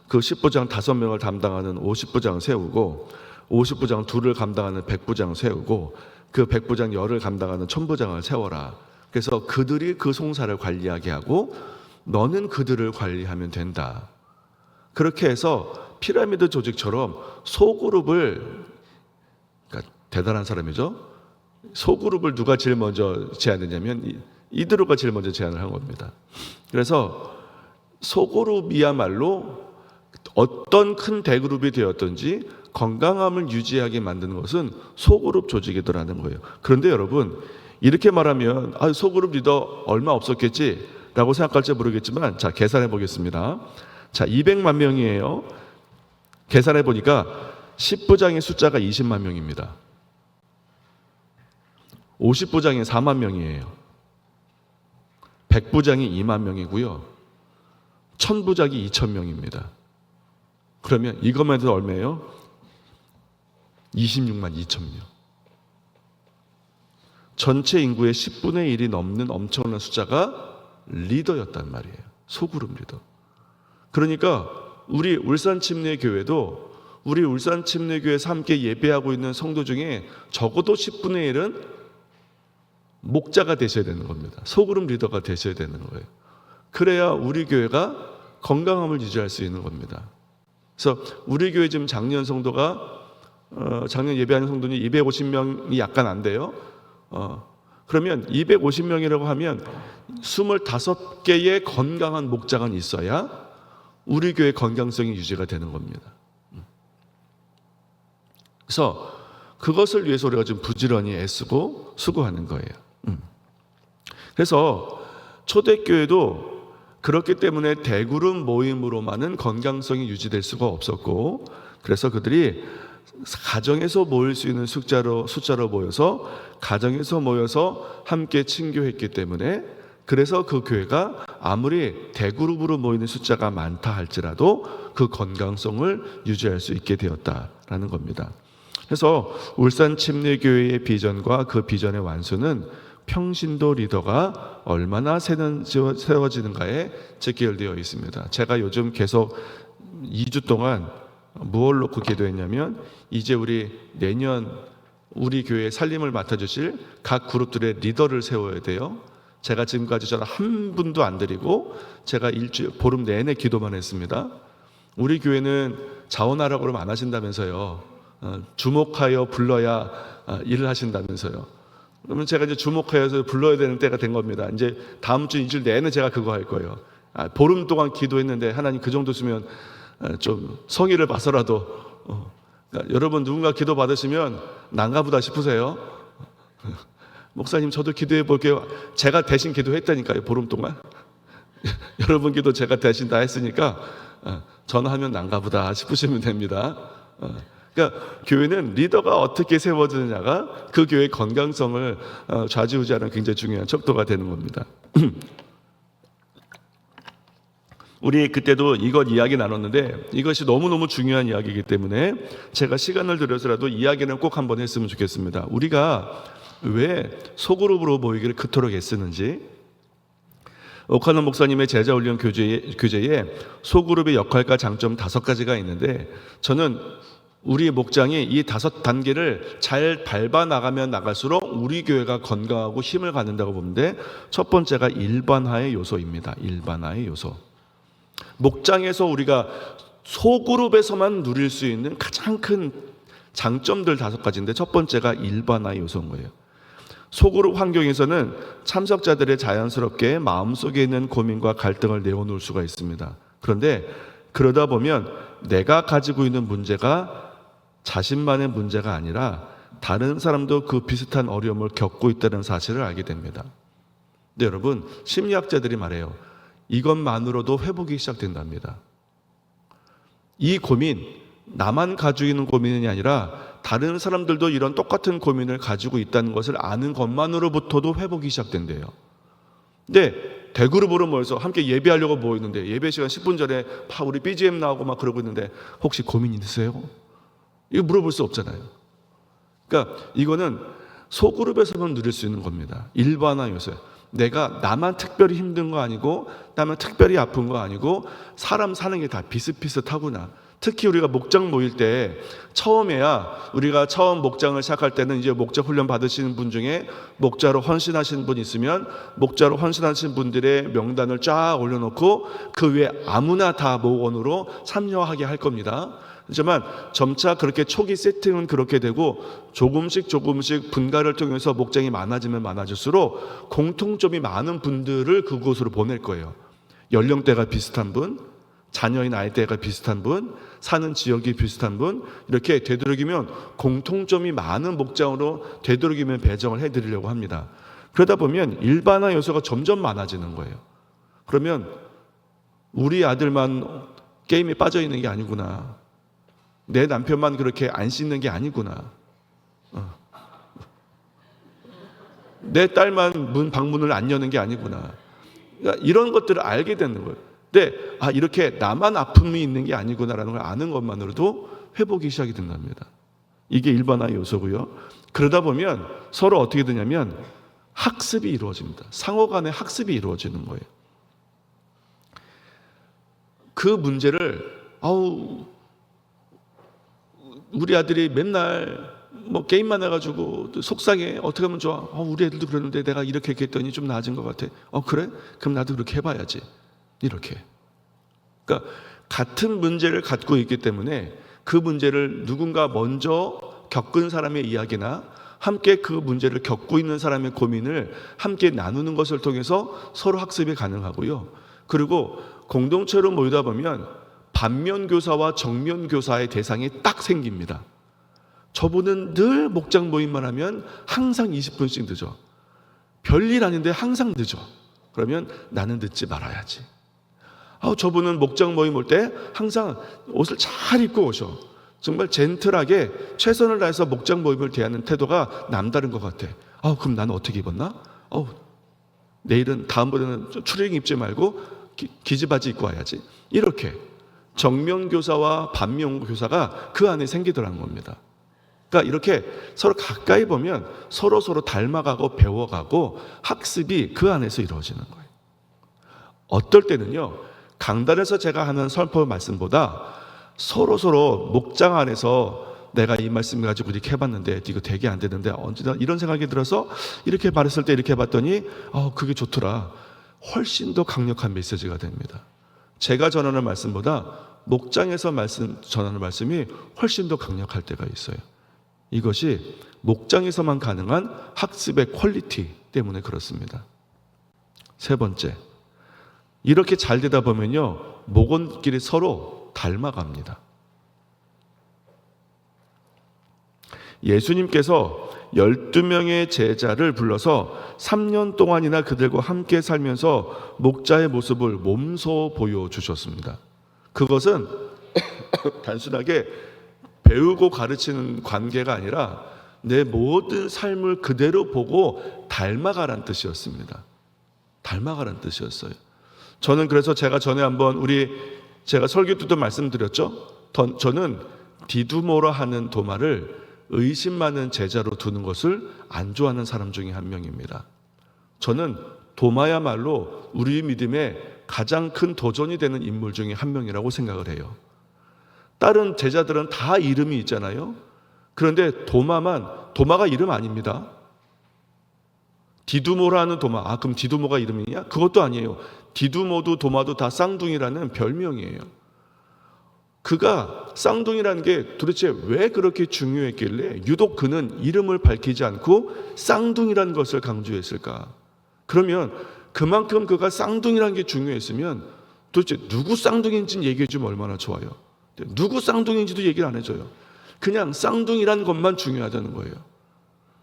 그 10부장 5명을 담당하는 50부장을 세우고, 50부장 2를 감당하는 100부장을 세우고, 그 100부장 10을 감당하는 1000부장을 세워라. 그래서 그들이 그 송사를 관리하게 하고 너는 그들을 관리하면 된다. 그렇게 해서 피라미드 조직처럼 소그룹을, 그러니까 대단한 사람이죠. 소그룹을 누가 제일 먼저 제안했냐면 이드로가 제일 먼저 제안을 한 겁니다. 그래서 소그룹이야말로 어떤 큰 대그룹이 되었든지 건강함을 유지하게 만드는 것은 소그룹 조직이더라는 거예요. 그런데 여러분, 이렇게 말하면 소그룹 리더 얼마 없었겠지 라고 생각할지 모르겠지만, 자, 계산해 보겠습니다. 자, 200만 명이에요. 계산해 보니까 10부장의 숫자가 20만 명입니다. 50부장이 4만 명이에요. 100부장이 2만 명이고요. 1000부장이 2천 명입니다. 그러면 이것만 해도 얼마예요? 26만 2천 명. 전체 인구의 10분의 1이 넘는 엄청난 숫자가 리더였단 말이에요. 소그룹 리더. 그러니까 우리 울산침례교회도 우리 울산침례교회에서 함께 예배하고 있는 성도 중에 적어도 10분의 1은 목자가 되셔야 되는 겁니다. 소그룹 리더가 되셔야 되는 거예요. 그래야 우리 교회가 건강함을 유지할 수 있는 겁니다. 그래서 우리 교회 지금 작년 성도가 작년 예배하는 성도는 250명이 약간 안 돼요. 그러면 250명이라고 하면 25개의 건강한 목장은 있어야 우리 교회 건강성이 유지가 되는 겁니다. 그래서 그것을 위해서 우리가 좀 부지런히 애쓰고 수고하는 거예요. 그래서 초대교회도 그렇기 때문에 대그룹 모임으로만은 건강성이 유지될 수가 없었고, 그래서 그들이 가정에서 모일 수 있는 숫자로 모여서 가정에서 모여서 함께 친교했기 때문에, 그래서 그 교회가 아무리 대그룹으로 모이는 숫자가 많다 할지라도 그 건강성을 유지할 수 있게 되었다라는 겁니다. 그래서 울산침례교회의 비전과 그 비전의 완수는 평신도 리더가 얼마나 세워지는가에 직결되어 있습니다. 제가 요즘 계속 2주 동안 무엇을 놓고 기도했냐면, 이제 우리 내년 우리 교회의 살림을 맡아주실 각 그룹들의 리더를 세워야 돼요. 제가 지금까지 전화 한 분도 안 드리고 제가 보름 내내 기도만 했습니다. 우리 교회는 자원하라고 그러면 안 하신다면서요. 주목하여 불러야 일을 하신다면서요. 그러면 제가 이제 주목하여서 불러야 되는 때가 된 겁니다. 이제 다음 주 일주일 내내 제가 그거 할 거예요. 보름 동안 기도했는데 하나님 그 정도 쓰면 좀 성의를 봐서라도 그러니까 여러분 누군가 기도 받으시면 난가보다 싶으세요? 목사님 저도 기도해 볼게요. 제가 대신 기도했다니까요. 보름 동안 여러분 기도 제가 대신 다 했으니까 전화하면 난가보다 싶으시면 됩니다. 그러니까 교회는 리더가 어떻게 세워지느냐가 그 교회의 건강성을 좌지우지하는 굉장히 중요한 척도가 되는 겁니다. 우리 그때도 이것 이야기 나눴는데 이것이 너무너무 중요한 이야기이기 때문에 제가 시간을 들여서라도 이야기는 꼭 한번 했으면 좋겠습니다. 우리가 왜 소그룹으로 모이기를 그토록 애쓰는지, 오카노 목사님의 제자 훈련 교재에 소그룹의 역할과 장점 5가지가 있는데, 저는 우리 목장이 이 5단계를 잘 밟아 나가면 나갈수록 우리 교회가 건강하고 힘을 갖는다고 보는데, 첫 번째가 일반화의 요소입니다. 일반화의 요소. 목장에서 우리가 소그룹에서만 누릴 수 있는 가장 큰 장점들 5가지인데, 첫 번째가 일반화의 요소인 거예요. 소그룹 환경에서는 참석자들의 자연스럽게 마음속에 있는 고민과 갈등을 내어놓을 수가 있습니다. 그런데 그러다 보면 내가 가지고 있는 문제가 자신만의 문제가 아니라 다른 사람도 그 비슷한 어려움을 겪고 있다는 사실을 알게 됩니다. 근데 여러분, 심리학자들이 말해요. 이것만으로도 회복이 시작된답니다. 이 고민, 나만 가지고 있는 고민이 아니라 다른 사람들도 이런 똑같은 고민을 가지고 있다는 것을 아는 것만으로부터도 회복이 시작된대요. 근데 대그룹으로 모여서 함께 예배하려고 모였는데 예배 시간 10분 전에 우리 BGM 나오고 막 그러고 있는데 혹시 고민 있으세요? 이거 물어볼 수 없잖아요. 그러니까 이거는 소그룹에서만 누릴 수 있는 겁니다. 일반화 요소예요. 내가 나만 특별히 힘든 거 아니고 나만 특별히 아픈 거 아니고 사람 사는 게 다 비슷비슷하구나. 특히 우리가 목장 모일 때 처음에야, 우리가 처음 목장을 시작할 때는 이제 목자 훈련 받으시는 분 중에 목자로 헌신하신 분 있으면 목자로 헌신하신 분들의 명단을 쫙 올려놓고 그 외에 아무나 다 모건으로 참여하게 할 겁니다. 하지만 점차 그렇게 초기 세팅은 그렇게 되고 조금씩 분가를 통해서 목장이 많아지면 많아질수록 공통점이 많은 분들을 그곳으로 보낼 거예요. 연령대가 비슷한 분, 자녀의 나이대가 비슷한 분, 사는 지역이 비슷한 분, 이렇게 되도록이면 공통점이 많은 목장으로 되도록이면 배정을 해드리려고 합니다. 그러다 보면 일반화 요소가 점점 많아지는 거예요. 그러면 우리 아들만 게임에 빠져 있는 게 아니구나. 내 남편만 그렇게 안 씻는 게 아니구나. 내 딸만 방문을 안 여는 게 아니구나. 그러니까 이런 것들을 알게 되는 거예요. 근데 이렇게 나만 아픔이 있는 게 아니구나라는 걸 아는 것만으로도 회복이 시작이 된답니다. 이게 일반화 요소고요. 그러다 보면 서로 어떻게 되냐면 학습이 이루어집니다. 상호 간의 학습이 이루어지는 거예요. 그 문제를 우리 아들이 맨날 게임만 해가지고 속상해. 어떻게 하면 좋아? 우리 애들도 그러는데 내가 이렇게 했더니 좀 나아진 것 같아. 그래? 그럼 나도 그렇게 해봐야지. 이렇게. 그러니까 같은 문제를 갖고 있기 때문에 그 문제를 누군가 먼저 겪은 사람의 이야기나 함께 그 문제를 겪고 있는 사람의 고민을 함께 나누는 것을 통해서 서로 학습이 가능하고요. 그리고 공동체로 모이다 보면 반면교사와 정면교사의 대상이 딱 생깁니다. 저분은 늘 목장 모임만 하면 항상 20분씩 늦어. 별일 아닌데 항상 늦어. 그러면 나는 늦지 말아야지. 저분은 목장 모임 올 때 항상 옷을 잘 입고 오셔. 정말 젠틀하게 최선을 다해서 목장 모임을 대하는 태도가 남다른 것 같아. 그럼 나는 어떻게 입었나? 내일은 다음번에는 추리닝 입지 말고 기지바지 입고 와야지. 이렇게 정면교사와 반면교사가 그 안에 생기더라는 겁니다. 그러니까 이렇게 서로 가까이 보면 서로 닮아가고 배워가고 학습이 그 안에서 이루어지는 거예요. 어떨 때는요, 강단에서 제가 하는 설법 말씀보다 서로 목장 안에서 내가 이 말씀 가지고 이렇게 해봤는데 이거 되게 안 되는데 언제나 이런 생각이 들어서 이렇게 말했을 때 이렇게 해봤더니 그게 좋더라. 훨씬 더 강력한 메시지가 됩니다. 제가 전하는 말씀보다 목장에서 전하는 말씀이 훨씬 더 강력할 때가 있어요. 이것이 목장에서만 가능한 학습의 퀄리티 때문에 그렇습니다. 세 번째, 이렇게 잘 되다 보면요, 목원끼리 서로 닮아갑니다. 예수님께서 12명의 제자를 불러서 3년 동안이나 그들과 함께 살면서 목자의 모습을 몸소 보여주셨습니다. 그것은 단순하게 배우고 가르치는 관계가 아니라 내 모든 삶을 그대로 보고 닮아가란 뜻이었습니다. 닮아가란 뜻이었어요. 저는 그래서 제가 전에 한번 제가 설교 때도 말씀드렸죠. 저는 디두모라 하는 도마를 의심 많은 제자로 두는 것을 안 좋아하는 사람 중에 한 명입니다. 저는 도마야말로 우리 믿음의 가장 큰 도전이 되는 인물 중에 한 명이라고 생각을 해요. 다른 제자들은 다 이름이 있잖아요. 그런데 도마가 이름 아닙니다. 디두모라는 도마. 그럼 디두모가 이름이냐? 그것도 아니에요. 디두모도 도마도 다 쌍둥이라는 별명이에요. 그가 쌍둥이라는 게 도대체 왜 그렇게 중요했길래 유독 그는 이름을 밝히지 않고 쌍둥이라는 것을 강조했을까? 그러면 그만큼 그가 쌍둥이라는 게 중요했으면 도대체 누구 쌍둥이인지는 얘기해 주면 얼마나 좋아요. 누구 쌍둥이인지도 얘기를 안 해줘요. 그냥 쌍둥이라는 것만 중요하다는 거예요.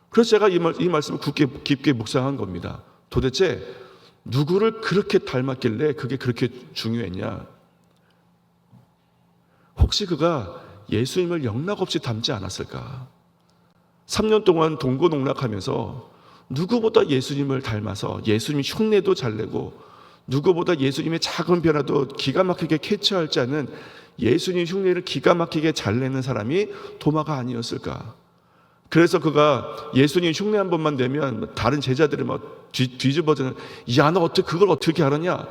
그래서 제가 이 말씀을 깊게 묵상한 겁니다. 도대체 누구를 그렇게 닮았길래 그게 그렇게 중요했냐? 혹시 그가 예수님을 영락없이 닮지 않았을까? 3년 동안 동고농락하면서 누구보다 예수님을 닮아서 예수님 흉내도 잘 내고 누구보다 예수님의 작은 변화도 기가 막히게 캐치할 줄 아는 예수님 흉내를 기가 막히게 잘 내는 사람이 도마가 아니었을까? 그래서 그가 예수님 흉내 한 번만 내면 다른 제자들이 막 뒤집어지는, 야, 너 그걸 어떻게 알았냐?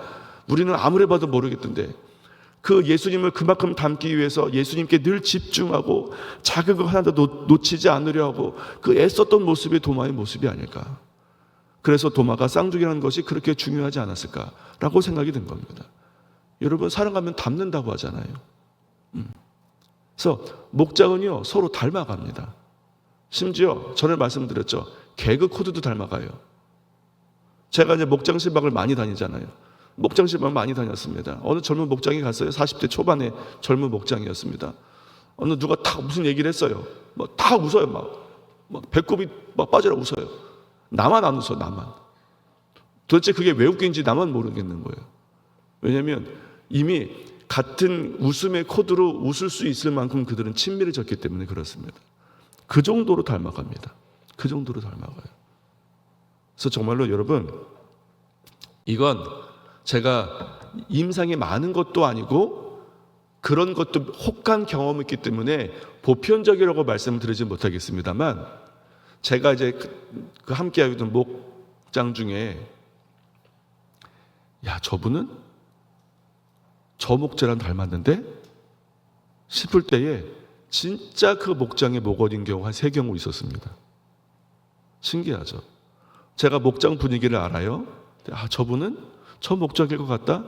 우리는 아무리 봐도 모르겠던데. 그 예수님을 그만큼 닮기 위해서 예수님께 늘 집중하고 자극을 하나도 놓치지 않으려 하고 그 애썼던 모습이 도마의 모습이 아닐까. 그래서 도마가 쌍둥이라는 것이 그렇게 중요하지 않았을까라고 생각이 든 겁니다. 여러분, 사랑하면 닮는다고 하잖아요. 그래서 목장은요, 서로 닮아갑니다. 심지어 전에 말씀드렸죠. 개그 코드도 닮아가요. 제가 이제 목장 신방을 많이 다니잖아요. 목장 신방 많이 다녔습니다. 어느 젊은 목장에 갔어요. 40대 초반의 젊은 목장이었습니다. 어느 누가 다 무슨 얘기를 했어요. 다 웃어요. 막 배꼽이 막 빠져라 웃어요. 나만 안 웃어, 나만. 도대체 그게 왜 웃긴지 나만 모르겠는 거예요. 왜냐하면 이미 같은 웃음의 코드로 웃을 수 있을 만큼 그들은 친밀해졌기 때문에 그렇습니다. 그 정도로 닮아갑니다. 그 정도로 닮아가요. 그래서 정말로 여러분, 이건 제가 임상이 많은 것도 아니고 그런 것도 혹한 경험이 있기 때문에 보편적이라고 말씀을 드리지 못하겠습니다만, 제가 이제 그 함께 하던 목장 중에 야, 저분은 저 목자랑 닮았는데 싶을 때에 진짜 그 목장에 목 어린 경우 한 3경우 있었습니다. 신기하죠. 제가 목장 분위기를 알아요. 아, 저분은 저 목장일 것 같다?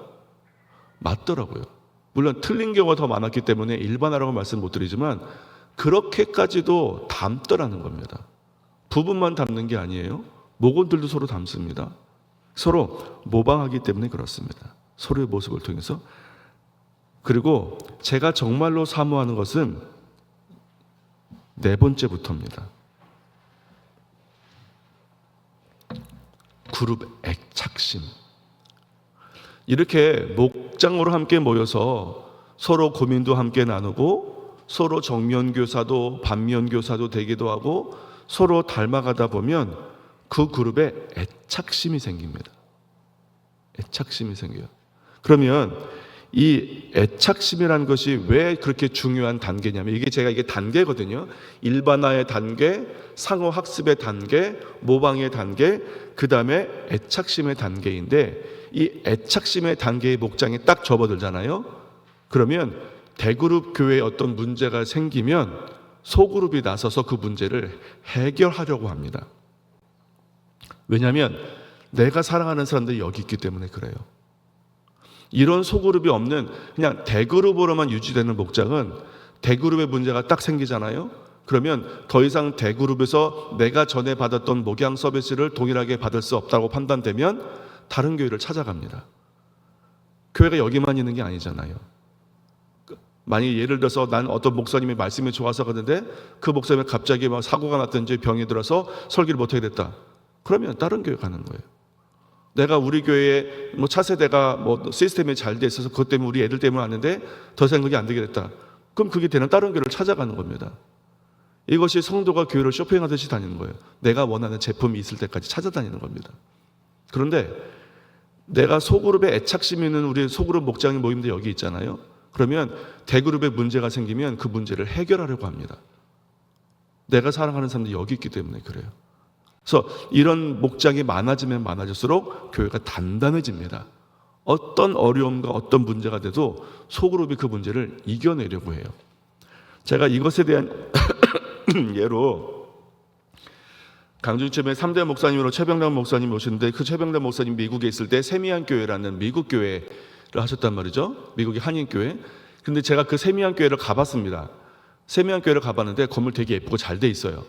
맞더라고요. 물론 틀린 경우가 더 많았기 때문에 일반화라고 말씀 못 드리지만 그렇게까지도 닮더라는 겁니다. 부분만 닮는 게 아니에요. 목원들도 서로 닮습니다. 서로 모방하기 때문에 그렇습니다. 서로의 모습을 통해서. 그리고 제가 정말로 사모하는 것은 4번째부터입니다. 그룹 애착심. 이렇게 목장으로 함께 모여서 서로 고민도 함께 나누고 서로 정면교사도 반면교사도 되기도 하고 서로 닮아가다 보면 그 그룹에 애착심이 생깁니다. 애착심이 생겨요. 그러면 이 애착심이라는 것이 왜 그렇게 중요한 단계냐면 이게 단계거든요. 일반화의 단계, 상호 학습의 단계, 모방의 단계, 그 다음에 애착심의 단계인데 이 애착심의 단계의 목장에 딱 접어들잖아요. 그러면 대그룹 교회에 어떤 문제가 생기면 소그룹이 나서서 그 문제를 해결하려고 합니다. 왜냐하면 내가 사랑하는 사람들이 여기 있기 때문에 그래요. 이런 소그룹이 없는 그냥 대그룹으로만 유지되는 목장은 대그룹의 문제가 딱 생기잖아요. 그러면 더 이상 대그룹에서 내가 전에 받았던 목양 서비스를 동일하게 받을 수 없다고 판단되면 다른 교회를 찾아갑니다. 교회가 여기만 있는 게 아니잖아요. 만약 예를 들어서 난 어떤 목사님의 말씀이 좋아서 가는데 그 목사님이 갑자기 막 사고가 났든지 병이 들어서 설교를 못하게 됐다. 그러면 다른 교회 가는 거예요. 내가 우리 교회에 뭐 차세대가 뭐 시스템이 잘 돼 있어서 그것 때문에 우리 애들 때문에 왔는데 더 이상 그게 안 되겠다. 그럼 그게 되는 다른 교회를 찾아가는 겁니다. 이것이 성도가 교회를 쇼핑하듯이 다니는 거예요. 내가 원하는 제품이 있을 때까지 찾아다니는 겁니다. 그런데 내가 소그룹에 애착심 있는 우리 소그룹 목장의 모임도 여기 있잖아요. 그러면 대그룹에 문제가 생기면 그 문제를 해결하려고 합니다. 내가 사랑하는 사람들이 여기 있기 때문에 그래요. 그래서 이런 목장이 많아지면 많아질수록 교회가 단단해집니다. 어떤 어려움과 어떤 문제가 돼도 소그룹이 그 문제를 이겨내려고 해요. 제가 이것에 대한 예로 강준점의 3대 목사님으로 최병남 목사님 오셨는데 그 최병남 목사님 미국에 있을 때 세미안 교회라는 미국 교회를 하셨단 말이죠. 미국의 한인교회. 근데 제가 그 세미안 교회를 가봤습니다. 세미안 교회를 가봤는데 건물 되게 예쁘고 잘 돼 있어요.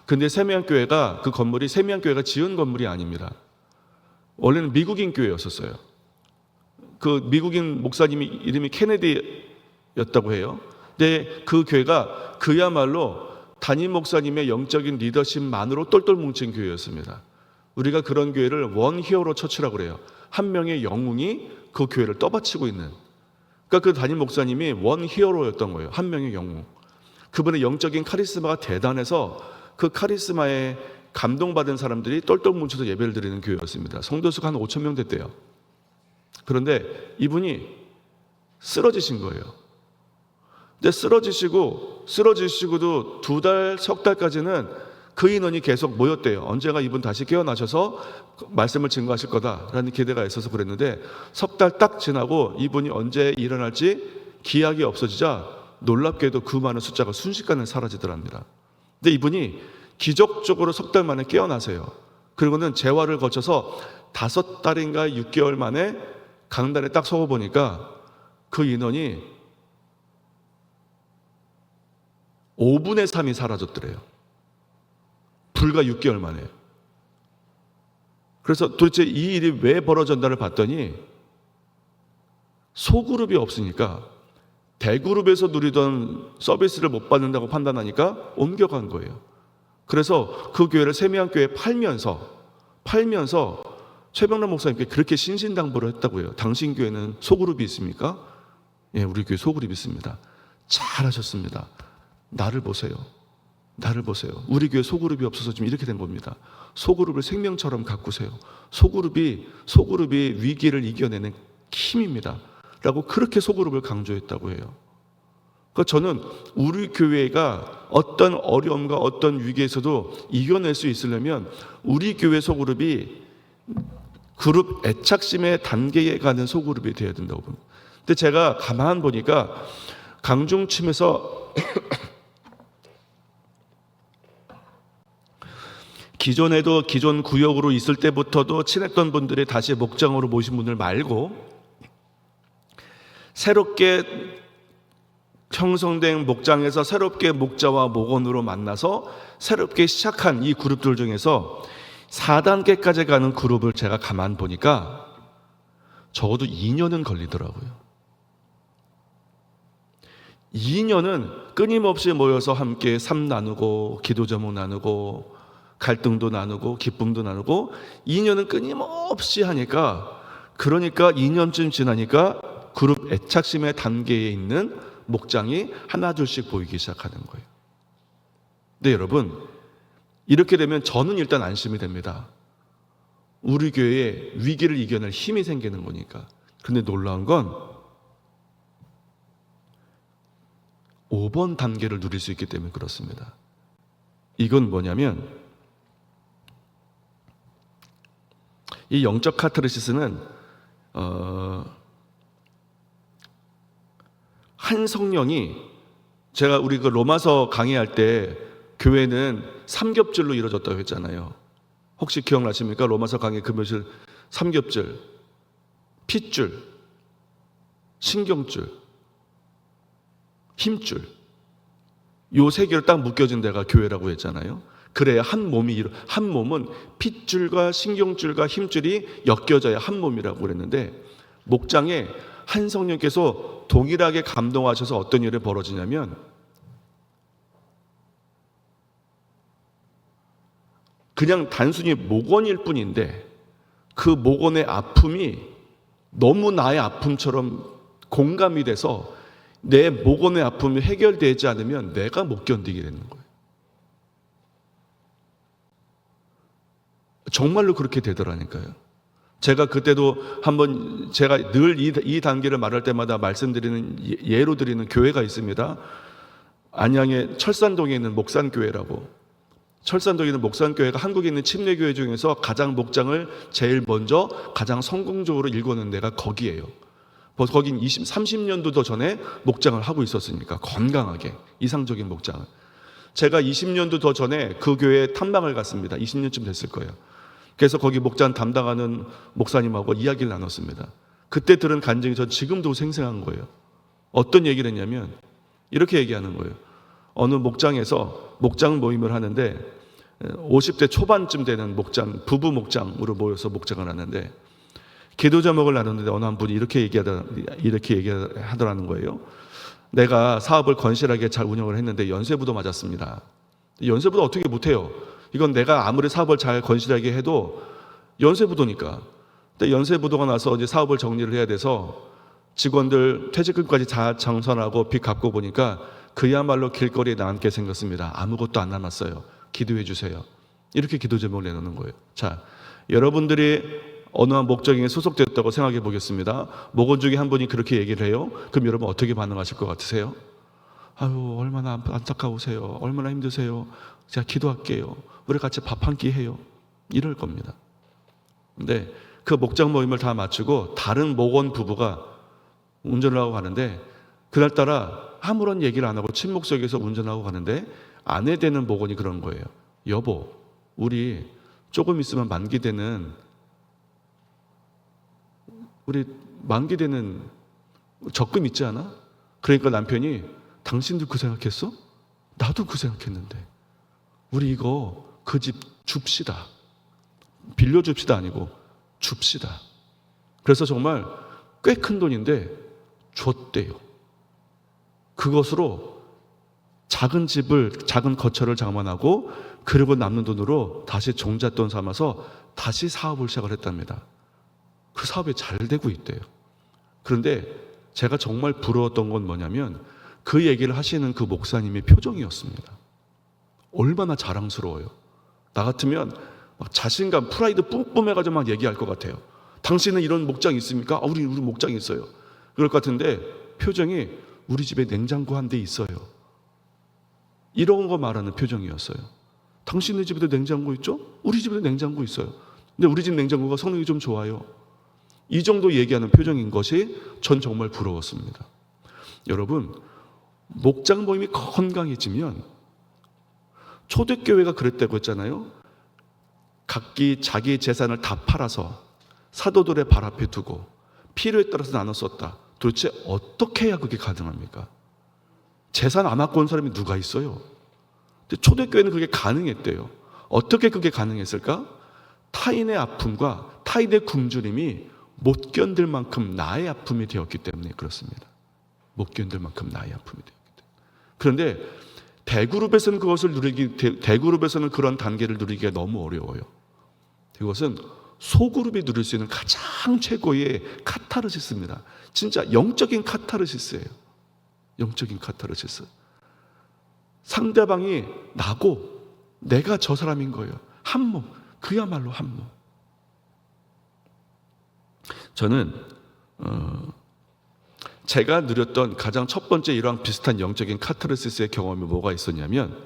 근데 세미안 교회가 그 건물이 세미안 교회가 지은 건물이 아닙니다. 원래는 미국인 교회였었어요. 그 미국인 목사님이 이름이 케네디였다고 해요. 근데 그 교회가 그야말로 담임 목사님의 영적인 리더십만으로 똘똘 뭉친 교회였습니다. 우리가 그런 교회를 원 히어로 처치라고 그래요. 한 명의 영웅이 그 교회를 떠받치고 있는. 그러니까 그 담임 목사님이 원 히어로였던 거예요. 한 명의 영웅. 그분의 영적인 카리스마가 대단해서 그 카리스마에 감동받은 사람들이 똘똘 뭉쳐서 예배를 드리는 교회였습니다. 성도수가 한 5천 명 됐대요. 그런데 이분이 쓰러지신 거예요. 근데 쓰러지시고도 2달, 석 달까지는 그 인원이 계속 모였대요. 언제가 이분 다시 깨어나셔서 말씀을 증거하실 거다라는 기대가 있어서 그랬는데 석 달 딱 지나고 이분이 언제 일어날지 기약이 없어지자 놀랍게도 그 많은 숫자가 순식간에 사라지더랍니다. 근데 이분이 기적적으로 석 달 만에 깨어나세요. 그리고는 재활을 거쳐서 5달인가 6개월 만에 강단에 딱 서고 보니까 그 인원이 5분의 3이 사라졌더래요. 불과 6개월 만에. 그래서 도대체 이 일이 왜 벌어졌나를 봤더니 소그룹이 없으니까 대그룹에서 누리던 서비스를 못 받는다고 판단하니까 옮겨간 거예요. 그래서 그 교회를 세미안 교회에 팔면서 팔면서 최병남 목사님께 그렇게 신신당부를 했다고요. 당신 교회는 소그룹이 있습니까? 예, 우리 교회 소그룹이 있습니다. 잘하셨습니다. 나를 보세요. 나를 보세요. 우리 교회 소그룹이 없어서 지금 이렇게 된 겁니다. 소그룹을 생명처럼 가꾸세요. 소그룹이 위기를 이겨내는 힘입니다. 라고 그렇게 소그룹을 강조했다고 해요. 그러니까 저는 우리 교회가 어떤 어려움과 어떤 위기에서도 이겨낼 수 있으려면 우리 교회 소그룹이 그룹 애착심의 단계에 가는 소그룹이 되어야 된다고 봅니다. 근데 제가 가만 보니까 강중침에서 기존 구역으로 있을 때부터도 친했던 분들이 다시 목장으로 모신 분들 말고 새롭게 형성된 목장에서 새롭게 목자와 목원으로 만나서 새롭게 시작한 이 그룹들 중에서 4단계까지 가는 그룹을 제가 가만 보니까 적어도 2년은 걸리더라고요. 2년은 끊임없이 모여서 함께 삶 나누고 기도 제목 나누고 갈등도 나누고 기쁨도 나누고 2년은 끊임없이 하니까, 그러니까 2년쯤 지나니까 그룹 애착심의 단계에 있는 목장이 하나둘씩 보이기 시작하는 거예요. 근데 여러분, 이렇게 되면 저는 일단 안심이 됩니다. 우리 교회에 위기를 이겨낼 힘이 생기는 거니까. 근데 놀라운 건 5번 단계를 누릴 수 있기 때문에 그렇습니다. 이건 뭐냐면, 이 영적 카타르시스는 한 성령이, 제가 우리 그 로마서 강의할 때 교회는 삼겹줄로 이루어졌다고 했잖아요. 혹시 기억나십니까? 로마서 강의 금요일 삼겹줄, 핏줄, 신경줄, 힘줄, 요 세 개로 딱 묶여진 데가 교회라고 했잖아요. 그래야 한 몸은 핏줄과 신경줄과 힘줄이 엮여져야 한 몸이라고 그랬는데, 목장에 한 성령께서 동일하게 감동하셔서 어떤 일이 벌어지냐면, 그냥 단순히 목원일 뿐인데 그 목원의 아픔이 너무 나의 아픔처럼 공감이 돼서 내 목원의 아픔이 해결되지 않으면 내가 못 견디게 되는 거예요. 정말로 그렇게 되더라니까요. 제가 그때도 한번, 제가 늘 이 단계를 말할 때마다 말씀드리는, 예로 드리는 교회가 있습니다. 안양의 철산동에 있는 목산교회라고. 철산동에 있는 목산교회가 한국에 있는 침례교회 중에서 가장 목장을 제일 먼저 가장 성공적으로 일궈낸 데가 거기예요. 벌써 거긴 30년도 더 전에 목장을 하고 있었으니까, 건강하게 이상적인 목장을. 제가 20년도 더 전에 그 교회에 탐방을 갔습니다. 20년쯤 됐을 거예요. 그래서 거기 목장 담당하는 목사님하고 이야기를 나눴습니다. 그때 들은 간증이 전 지금도 생생한 거예요. 어떤 얘기를 했냐면 이렇게 얘기하는 거예요. 어느 목장에서 목장 모임을 하는데 50대 초반쯤 되는 목장, 부부 목장으로 모여서 목장을 하는데 기도 제목을 나누는데 어느 한 분이 이렇게 얘기하더라는 거예요. 내가 사업을 건실하게 잘 운영을 했는데 연쇄부도 맞았습니다. 연쇄부도 어떻게 못해요? 이건 내가 아무리 사업을 잘 건실하게 해도 연쇄부도니까. 근데 연쇄부도가 나서 이제 사업을 정리를 해야 돼서 직원들 퇴직금까지 다 정산하고 빚 갚고 보니까 그야말로 길거리에 나앉게 생겼습니다. 아무것도 안 남았어요. 기도해 주세요. 이렇게 기도 제목을 내놓는 거예요. 자, 여러분들이 어느 한 목장에 소속됐다고 생각해 보겠습니다. 목원 중에 한 분이 그렇게 얘기를 해요. 그럼 여러분 어떻게 반응하실 것 같으세요? 아유, 얼마나 안타까우세요. 얼마나 힘드세요. 제가 기도할게요. 우리 같이 밥 한 끼 해요. 이럴 겁니다. 근데 그 목장 모임을 다 마치고 다른 목원 부부가 운전을 하고 가는데, 그날따라 아무런 얘기를 안 하고 침묵 속에서 운전하고 가는데 아내 되는 목원이 그런 거예요. 여보, 우리 조금 있으면 만기 되는 적금 있지 않아? 그러니까 남편이, 당신도 그 생각했어? 나도 그 생각했는데 우리 이거 그 집 줍시다. 빌려줍시다 아니고 줍시다. 그래서 정말 꽤 큰 돈인데 줬대요. 그것으로 작은 집을, 작은 거처를 장만하고 그리고 남는 돈으로 다시 종잣돈 삼아서 다시 사업을 시작을 했답니다. 그 사업이 잘 되고 있대요. 그런데 제가 정말 부러웠던 건 뭐냐면 그 얘기를 하시는 그 목사님의 표정이었습니다. 얼마나 자랑스러워요. 나 같으면 막 자신감, 프라이드 뿜뿜해가지고 막 얘기할 것 같아요. 당신은 이런 목장이 있습니까? 우리 목장이 있어요. 그럴 것 같은데 표정이 우리 집에 냉장고 한 대 있어요. 이런 거 말하는 표정이었어요. 당신네 집에도 냉장고 있죠? 우리 집에도 냉장고 있어요. 근데 우리 집 냉장고가 성능이 좀 좋아요. 이 정도 얘기하는 표정인 것이 전 정말 부러웠습니다. 여러분, 목장 모임이 건강해지면 초대교회가 그랬다고 했잖아요. 각기 자기 재산을 다 팔아서 사도들의 발 앞에 두고 필요에 따라서 나눠 썼다. 도대체 어떻게 해야 그게 가능합니까? 재산 안 갖고 온 사람이 누가 있어요? 근데 초대교회는 그게 가능했대요. 어떻게 그게 가능했을까? 타인의 아픔과 타인의 굶주림이 못 견딜 만큼 나의 아픔이 되었기 때문에 그렇습니다. 못 견딜 만큼 나의 아픔이 되었기 때문에. 그런데 대그룹에서는 대그룹에서는 그런 단계를 누리기가 너무 어려워요. 그것은 소그룹이 누릴 수 있는 가장 최고의 카타르시스입니다. 진짜 영적인 카타르시스예요. 영적인 카타르시스. 상대방이 나고 내가 저 사람인 거예요. 한 몸, 그야말로 한 몸. 저는 제가 누렸던 가장 첫 번째 이러한 비슷한 영적인 카타르시스의 경험이 뭐가 있었냐면,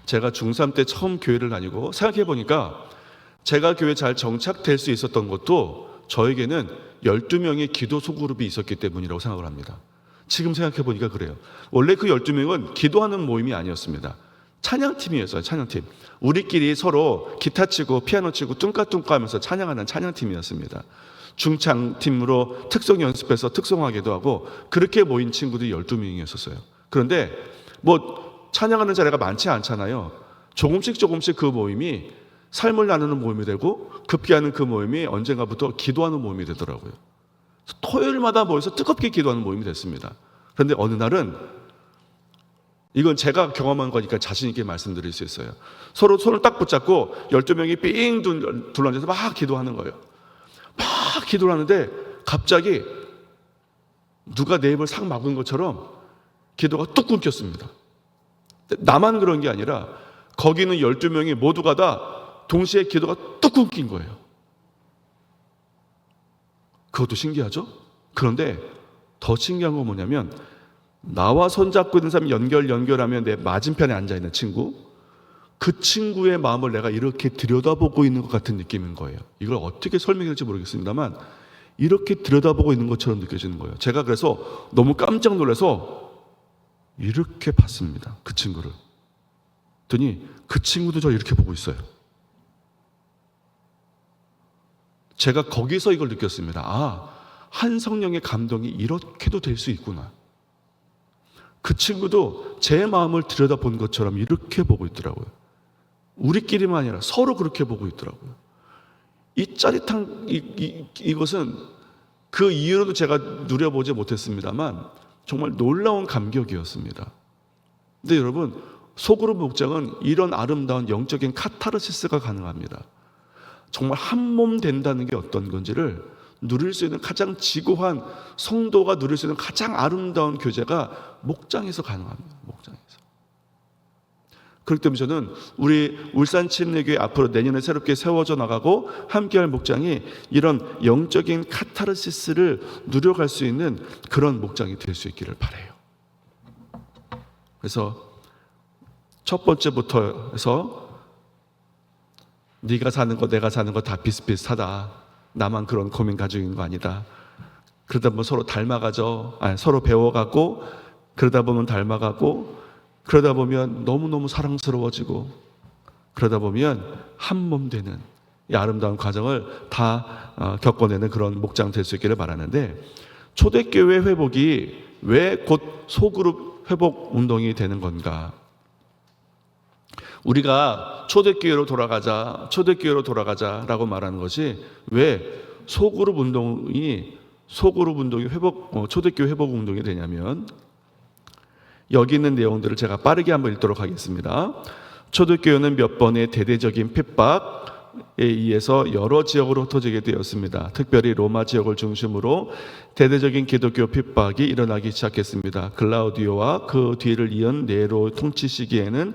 제가 중3 때 처음 교회를 다니고 생각해 보니까 제가 교회에 잘 정착될 수 있었던 것도 저에게는 12명의 기도 소그룹이 있었기 때문이라고 생각을 합니다. 지금 생각해 보니까 그래요. 원래 그 12명은 기도하는 모임이 아니었습니다. 찬양팀이었어요. 찬양팀. 우리끼리 서로 기타 치고 피아노 치고 뚱까뚱까 하면서 찬양하는 찬양팀이었습니다. 중창팀으로 특성 연습해서 특성하기도 하고 그렇게 모인 친구들이 12명이었어요. 그런데 뭐 찬양하는 자리가 많지 않잖아요. 조금씩 그 모임이 삶을 나누는 모임이 되고 급기야는 그 모임이 언젠가부터 기도하는 모임이 되더라고요. 토요일마다 모여서 뜨겁게 기도하는 모임이 됐습니다. 그런데 어느 날은, 이건 제가 경험한 거니까 자신 있게 말씀드릴 수 있어요. 서로 손을 딱 붙잡고 12명이 삥 둘러앉아서 막 기도하는 거예요. 막 기도를 하는데 갑자기 누가 내 입을 싹 막은 것처럼 기도가 뚝 끊겼습니다. 나만 그런 게 아니라 거기는 12명이 모두가 다 동시에 기도가 뚝 끊긴 거예요. 그것도 신기하죠? 그런데 더 신기한 건 뭐냐면, 나와 손잡고 있는 사람이 연결하면 내 맞은편에 앉아있는 친구, 그 친구의 마음을 내가 이렇게 들여다보고 있는 것 같은 느낌인 거예요. 이걸 어떻게 설명해야 될지 모르겠습니다만 이렇게 들여다보고 있는 것처럼 느껴지는 거예요. 제가 그래서 너무 깜짝 놀라서 이렇게 봤습니다. 그 친구를. 그랬더니 그 친구도 저 이렇게 보고 있어요. 제가 거기서 이걸 느꼈습니다. 아, 한 성령의 감동이 이렇게도 될 수 있구나. 그 친구도 제 마음을 들여다본 것처럼 이렇게 보고 있더라고요. 우리끼리만 아니라 서로 그렇게 보고 있더라고요. 이 짜릿한 이것은 그 이후로도 제가 누려보지 못했습니다만 정말 놀라운 감격이었습니다. 근데 여러분, 소그룹 목장은 이런 아름다운 영적인 카타르시스가 가능합니다. 정말 한 몸 된다는 게 어떤 건지를 누릴 수 있는 가장 지고한 성도가 누릴 수 있는 가장 아름다운 교제가 목장에서 가능합니다. 목장에서. 그렇기 때문에 저는 우리 울산 침례교회 앞으로 내년에 새롭게 세워져 나가고 함께할 목장이 이런 영적인 카타르시스를 누려갈 수 있는 그런 목장이 될 수 있기를 바라요. 그래서 첫 번째부터 해서 네가 사는 거 내가 사는 거 다 비슷비슷하다. 나만 그런 고민 가지고 있는 거 아니다. 그러다 보면 서로 닮아가죠. 서로 배워가고 그러다 보면 닮아가고 그러다 보면 너무너무 사랑스러워지고 그러다 보면 한 몸 되는 이 아름다운 과정을 다 겪어내는 그런 목장 될 수 있기를 바라는데, 초대교회 회복이 왜 곧 소그룹 회복 운동이 되는 건가? 우리가 초대교회로 돌아가자라고 말하는 것이 왜 소그룹 운동이 초대교회 회복 운동이 되냐면, 여기 있는 내용들을 제가 빠르게 한번 읽도록 하겠습니다. 초대교회는 몇 번의 대대적인 핍박에 의해서 여러 지역으로 흩어지게 되었습니다. 특별히 로마 지역을 중심으로 대대적인 기독교 핍박이 일어나기 시작했습니다. 글라우디오와 그 뒤를 이은 네로 통치 시기에는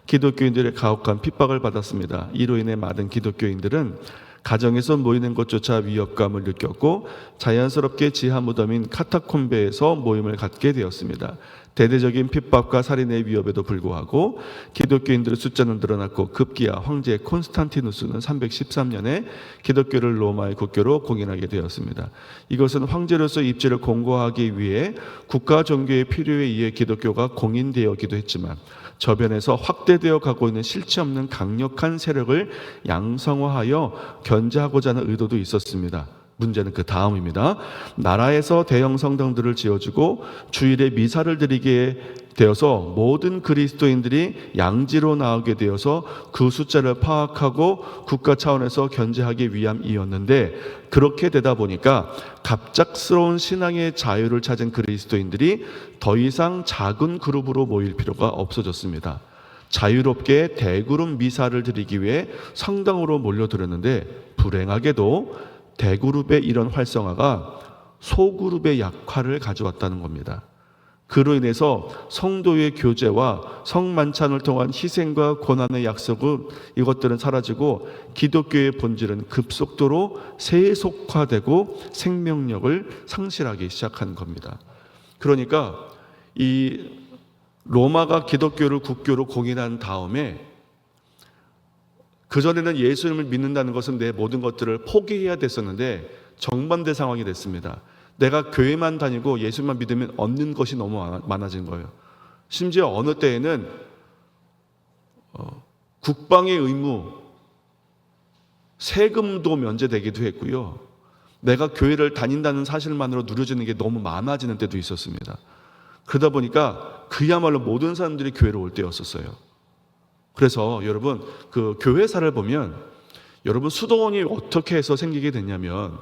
기독교인들의 가혹한 핍박을 받았습니다. 이로 인해 많은 기독교인들은 가정에서 모이는 것조차 위협감을 느꼈고 자연스럽게 지하 무덤인 카타콤베에서 모임을 갖게 되었습니다. 대대적인 핍박과 살인의 위협에도 불구하고 기독교인들의 숫자는 늘어났고 급기야 황제 콘스탄티누스는 313년에 기독교를 로마의 국교로 공인하게 되었습니다. 이것은 황제로서 입지를 공고하기 위해 국가 종교의 필요에 의해 기독교가 공인되었기도 했지만 저변에서 확대되어 가고 있는 실체 없는 강력한 세력을 양성화하여 견제하고자 하는 의도도 있었습니다. 문제는 그 다음입니다. 나라에서 대형 성당들을 지어주고 주일에 미사를 드리게 되어서 모든 그리스도인들이 양지로 나오게 되어서 그 숫자를 파악하고 국가 차원에서 견제하기 위함이었는데, 그렇게 되다 보니까 갑작스러운 신앙의 자유를 찾은 그리스도인들이 더 이상 작은 그룹으로 모일 필요가 없어졌습니다. 자유롭게 대그룹 미사를 드리기 위해 성당으로 몰려들었는데, 불행하게도 대그룹의 이런 활성화가 소그룹의 약화를 가져왔다는 겁니다. 그로 인해서 성도의 교제와 성만찬을 통한 희생과 고난의 약속은 이것들은 사라지고 기독교의 본질은 급속도로 세속화되고 생명력을 상실하기 시작한 겁니다. 그러니까 이 로마가 기독교를 국교로 공인한 다음에, 그전에는 예수님을 믿는다는 것은 내 모든 것들을 포기해야 됐었는데 정반대 상황이 됐습니다. 내가 교회만 다니고 예수만 믿으면 얻는 것이 너무 많아진 거예요. 심지어 어느 때에는 국방의 의무, 세금도 면제되기도 했고요. 내가 교회를 다닌다는 사실만으로 누려지는 게 너무 많아지는 때도 있었습니다. 그러다 보니까 그야말로 모든 사람들이 교회로 올 때였었어요. 그래서 여러분, 그 교회사를 보면 여러분 수도원이 어떻게 해서 생기게 됐냐면,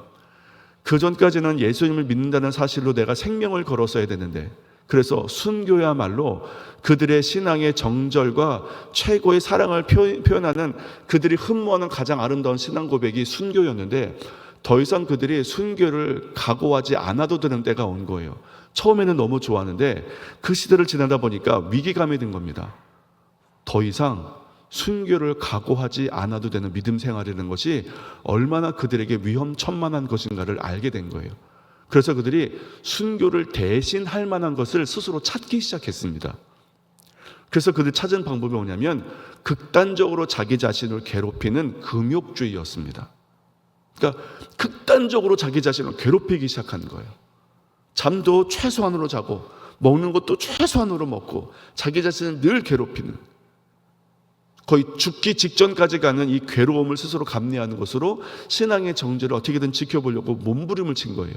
그 전까지는 예수님을 믿는다는 사실로 내가 생명을 걸었어야 되는데, 그래서 순교야말로 그들의 신앙의 정절과 최고의 사랑을 표현하는 그들이 흠모하는 가장 아름다운 신앙 고백이 순교였는데, 더 이상 그들이 순교를 각오하지 않아도 되는 때가 온 거예요. 처음에는 너무 좋았는데 그 시대를 지나다 보니까 위기감이 든 겁니다. 더 이상 순교를 각오하지 않아도 되는 믿음 생활이라는 것이 얼마나 그들에게 위험천만한 것인가를 알게 된 거예요. 그래서 그들이 순교를 대신할 만한 것을 스스로 찾기 시작했습니다. 그래서 그들이 찾은 방법이 뭐냐면 극단적으로 자기 자신을 괴롭히는 금욕주의였습니다. 그러니까 극단적으로 자기 자신을 괴롭히기 시작한 거예요. 잠도 최소한으로 자고 먹는 것도 최소한으로 먹고 자기 자신을 늘 괴롭히는, 거의 죽기 직전까지 가는 이 괴로움을 스스로 감내하는 것으로 신앙의 정죄를 어떻게든 지켜보려고 몸부림을 친 거예요.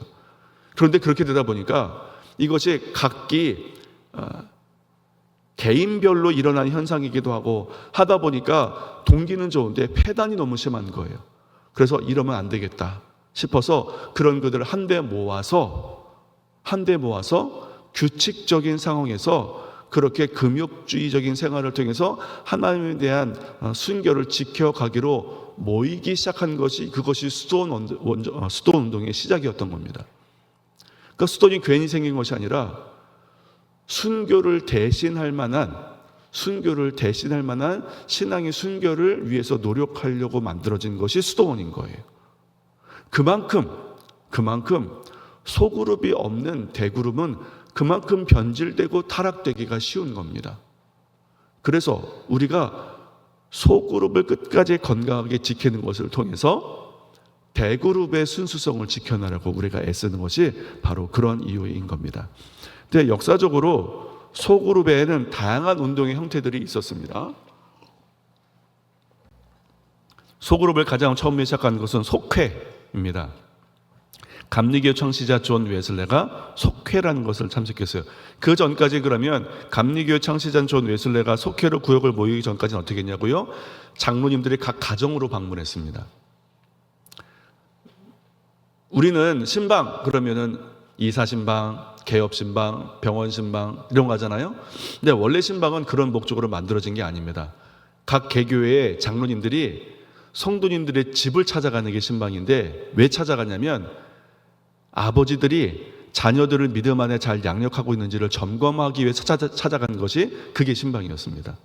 그런데 그렇게 되다 보니까 이것이 각기 개인별로 일어난 현상이기도 하고 하다 보니까 동기는 좋은데 폐단이 너무 심한 거예요. 그래서 이러면 안 되겠다 싶어서 그런 그들을 한데 모아서 규칙적인 상황에서 그렇게 금욕주의적인 생활을 통해서 하나님에 대한 순결을 지켜가기로 모이기 시작한 것이, 그것이 수도원 운동의 시작이었던 겁니다. 그러니까 수도원이 괜히 생긴 것이 아니라 순교를 대신할 만한 신앙의 순결을 위해서 노력하려고 만들어진 것이 수도원인 거예요. 그만큼 소그룹이 없는 대그룹은 그만큼 변질되고 타락되기가 쉬운 겁니다. 그래서 우리가 소그룹을 끝까지 건강하게 지키는 것을 통해서 대그룹의 순수성을 지켜나가려고 우리가 애쓰는 것이 바로 그런 이유인 겁니다. 근데 역사적으로 소그룹에는 다양한 운동의 형태들이 있었습니다. 소그룹을 가장 처음에 시작한 것은 속회입니다. 감리교 창시자 존 웨슬레가 속회라는 것을 참석했어요. 그 전까지 그러면 감리교 창시자 존 웨슬레가 속회로 구역을 모이기 전까지는 어떻게 했냐고요? 장로님들이 각 가정으로 방문했습니다. 우리는 신방 그러면은 이사신방, 개업신방, 병원신방 이런 거 하잖아요. 근데 원래 신방은 그런 목적으로 만들어진 게 아닙니다. 각 개교회의 장로님들이 성도님들의 집을 찾아가는 게 신방인데, 왜 찾아가냐면 아버지들이 자녀들을 믿음 안에 잘 양육하고 있는지를 점검하기 위해서 찾아가는 것이 그게 신방이었습니다.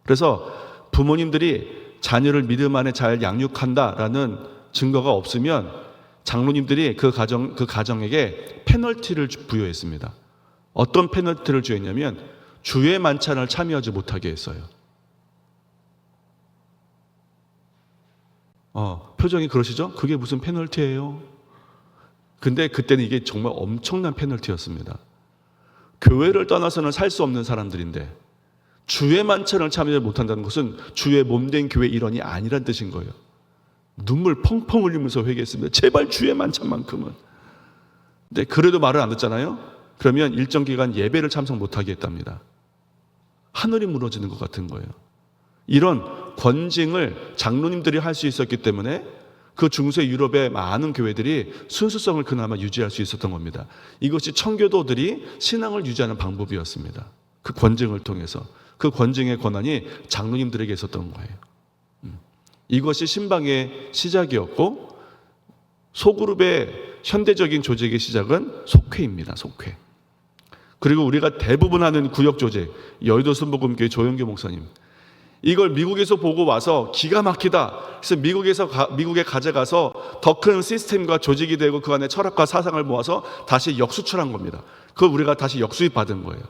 그래서 부모님들이 자녀를 믿음 안에 잘 양육한다라는 증거가 없으면 장로님들이 그 가정에게 페널티를 부여했습니다. 어떤 페널티를 주었냐면 주의 만찬을 참여하지 못하게 했어요. 표정이 그러시죠? 그게 무슨 페널티예요? 근데 그때는 이게 정말 엄청난 페널티였습니다. 교회를 떠나서는 살 수 없는 사람들인데 주의 만찬을 참여하지 못한다는 것은 주의 몸된 교회 일원이 아니란 뜻인 거예요. 눈물 펑펑 흘리면서 회개했습니다. 제발 주의 만찬만큼은. 근데 그래도 말을 안 듣잖아요. 그러면 일정 기간 예배를 참석 못하게 했답니다. 하늘이 무너지는 것 같은 거예요. 이런 권징을 장로님들이 할 수 있었기 때문에 그 중세 유럽의 많은 교회들이 순수성을 그나마 유지할 수 있었던 겁니다. 이것이 청교도들이 신앙을 유지하는 방법이었습니다. 그 권징을 통해서. 그 권징의 권한이 장로님들에게 있었던 거예요. 이것이 신방의 시작이었고, 소그룹의 현대적인 조직의 시작은 속회입니다. 속회. 그리고 우리가 대부분 하는 구역 조직, 여의도 순복음교회 조영교 목사님, 이걸 미국에서 보고 와서 기가 막히다. 그래서 미국에 가져가서 더 큰 시스템과 조직이 되고 그 안에 철학과 사상을 모아서 다시 역수출한 겁니다. 그걸 우리가 다시 역수입 받은 거예요.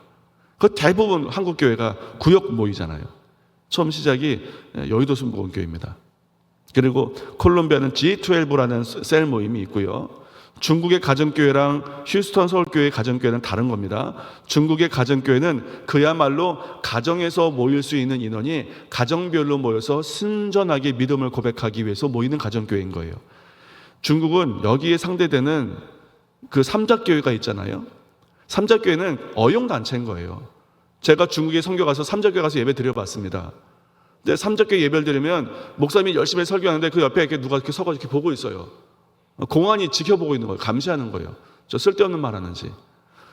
그 대부분 한국 교회가 구역 모이잖아요. 처음 시작이 여의도 순복음교회입니다. 그리고 콜롬비아는 G12라는 셀 모임이 있고요. 중국의 가정교회랑 휴스턴 서울교회의 가정교회는 다른 겁니다. 중국의 가정교회는 그야말로 가정에서 모일 수 있는 인원이 가정별로 모여서 순전하게 믿음을 고백하기 위해서 모이는 가정교회인 거예요. 중국은 여기에 상대되는 그 삼자교회가 있잖아요. 삼자교회는 어용단체인 거예요. 제가 중국에 선교 가서 삼자교회 가서 예배 드려봤습니다. 근데 삼자교회 예배를 드리면 목사님이 열심히 설교하는데 그 옆에 이렇게 누가 이렇게 서가지고 이렇게 보고 있어요. 공안이 지켜보고 있는 거예요. 감시하는 거예요. 저 쓸데없는 말 하는지.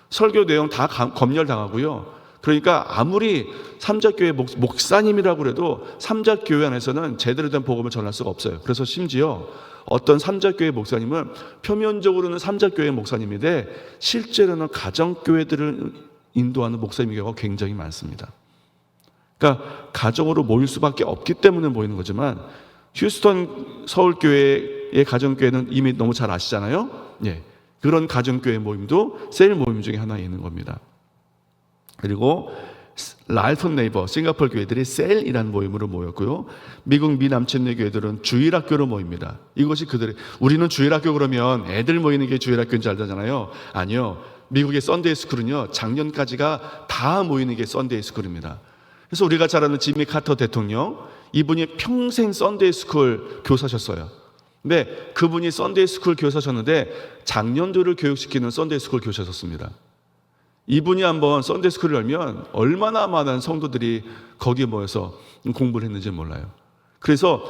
설교 내용 다 검열당하고요. 그러니까 아무리 삼자교회 목사님이라고 해도 삼자교회 안에서는 제대로 된 복음을 전할 수가 없어요. 그래서 심지어 어떤 삼자교회 목사님은 표면적으로는 삼자교회 목사님인데 실제로는 가정교회들을 인도하는 목사님의 경우가 굉장히 많습니다. 그러니까 가정으로 모일 수밖에 없기 때문에 모이는 거지만 휴스턴 서울교회의 가정교회는 이미 너무 잘 아시잖아요. 예, 그런 가정교회 모임도 셀 모임 중에 하나에 있는 겁니다. 그리고 라이프 네이버 싱가포르 교회들이 셀이라는 모임으로 모였고요. 미국 미남친네 교회들은 주일학교로 모입니다. 이것이 우리는 주일학교 그러면 애들 모이는 게 주일학교인 줄 알잖아요. 아니요. 미국의 썬데이 스쿨은요, 작년까지가 다 모이는 게 썬데이 스쿨입니다. 그래서 우리가 잘 아는 지미 카터 대통령, 이분이 평생 썬데이 스쿨 교사셨어요. 근데 그분이 썬데이 스쿨 교사셨는데 작년도를 교육시키는 썬데이 스쿨 교사셨습니다. 이분이 한번 썬데이 스쿨을 열면 얼마나 많은 성도들이 거기에 모여서 공부를 했는지 몰라요. 그래서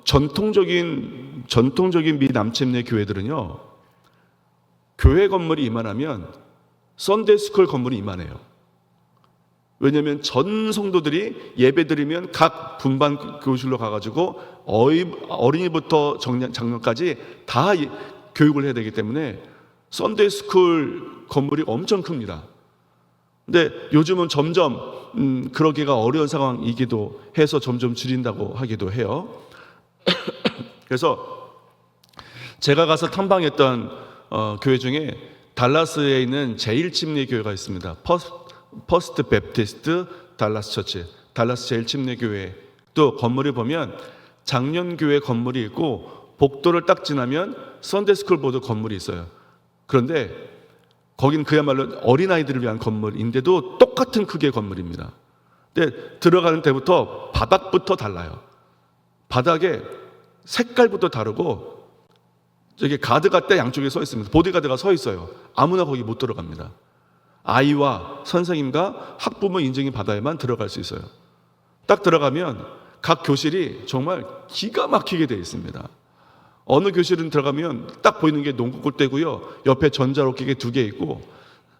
전통적인 미 남침내 교회들은요, 교회 건물이 이만하면 썬데이 스쿨 건물이 이만해요. 왜냐하면 전 성도들이 예배 드리면 각 분반 교실로 가가지고 어린이부터 장년까지 다 교육을 해야 되기 때문에 썬데이 스쿨 건물이 엄청 큽니다. 근데 요즘은 점점 그러기가 어려운 상황이기도 해서 점점 줄인다고 하기도 해요. 그래서 제가 가서 탐방했던 교회 중에 달라스에 있는 제1침례 교회가 있습니다. 퍼스트 베프티스트 달라스 처치, 달라스 제1침례교회. 또 건물을 보면 장년교회 건물이 있고 복도를 딱 지나면 선데이스쿨 보드 건물이 있어요. 그런데 거긴 그야말로 어린아이들을 위한 건물인데도 똑같은 크기의 건물입니다. 근데 들어가는 데부터 바닥부터 달라요. 바닥에 색깔부터 다르고 저기 가드가 때 양쪽에 서 있습니다. 보디가드가 서 있어요. 아무나 거기 못 들어갑니다. 아이와 선생님과 학부모 인증이 받아야만 들어갈 수 있어요. 딱 들어가면 각 교실이 정말 기가 막히게 되어 있습니다. 어느 교실은 들어가면 딱 보이는 게 농구 골대고요. 옆에 전자로켓이 2개 있고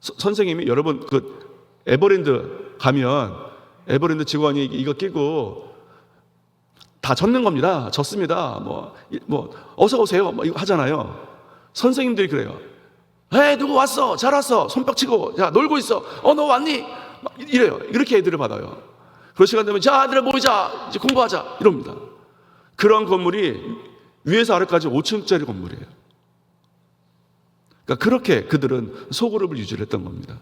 선생님이 여러분 그 에버랜드 가면 에버랜드 직원이 이거 끼고 다 젖는 겁니다. 졌습니다. 어서 오세요. 이거 하잖아요. 선생님들이 그래요. 누구 왔어? 잘 왔어. 손뼉 치고, 자, 놀고 있어. 너 왔니? 이래요. 이렇게 애들을 받아요. 그 시간 되면, 자, 아들아 모이자. 이제 공부하자. 이럽니다. 그런 건물이 위에서 아래까지 5층짜리 건물이에요. 그러니까 그렇게 그들은 소그룹을 유지를 했던 겁니다.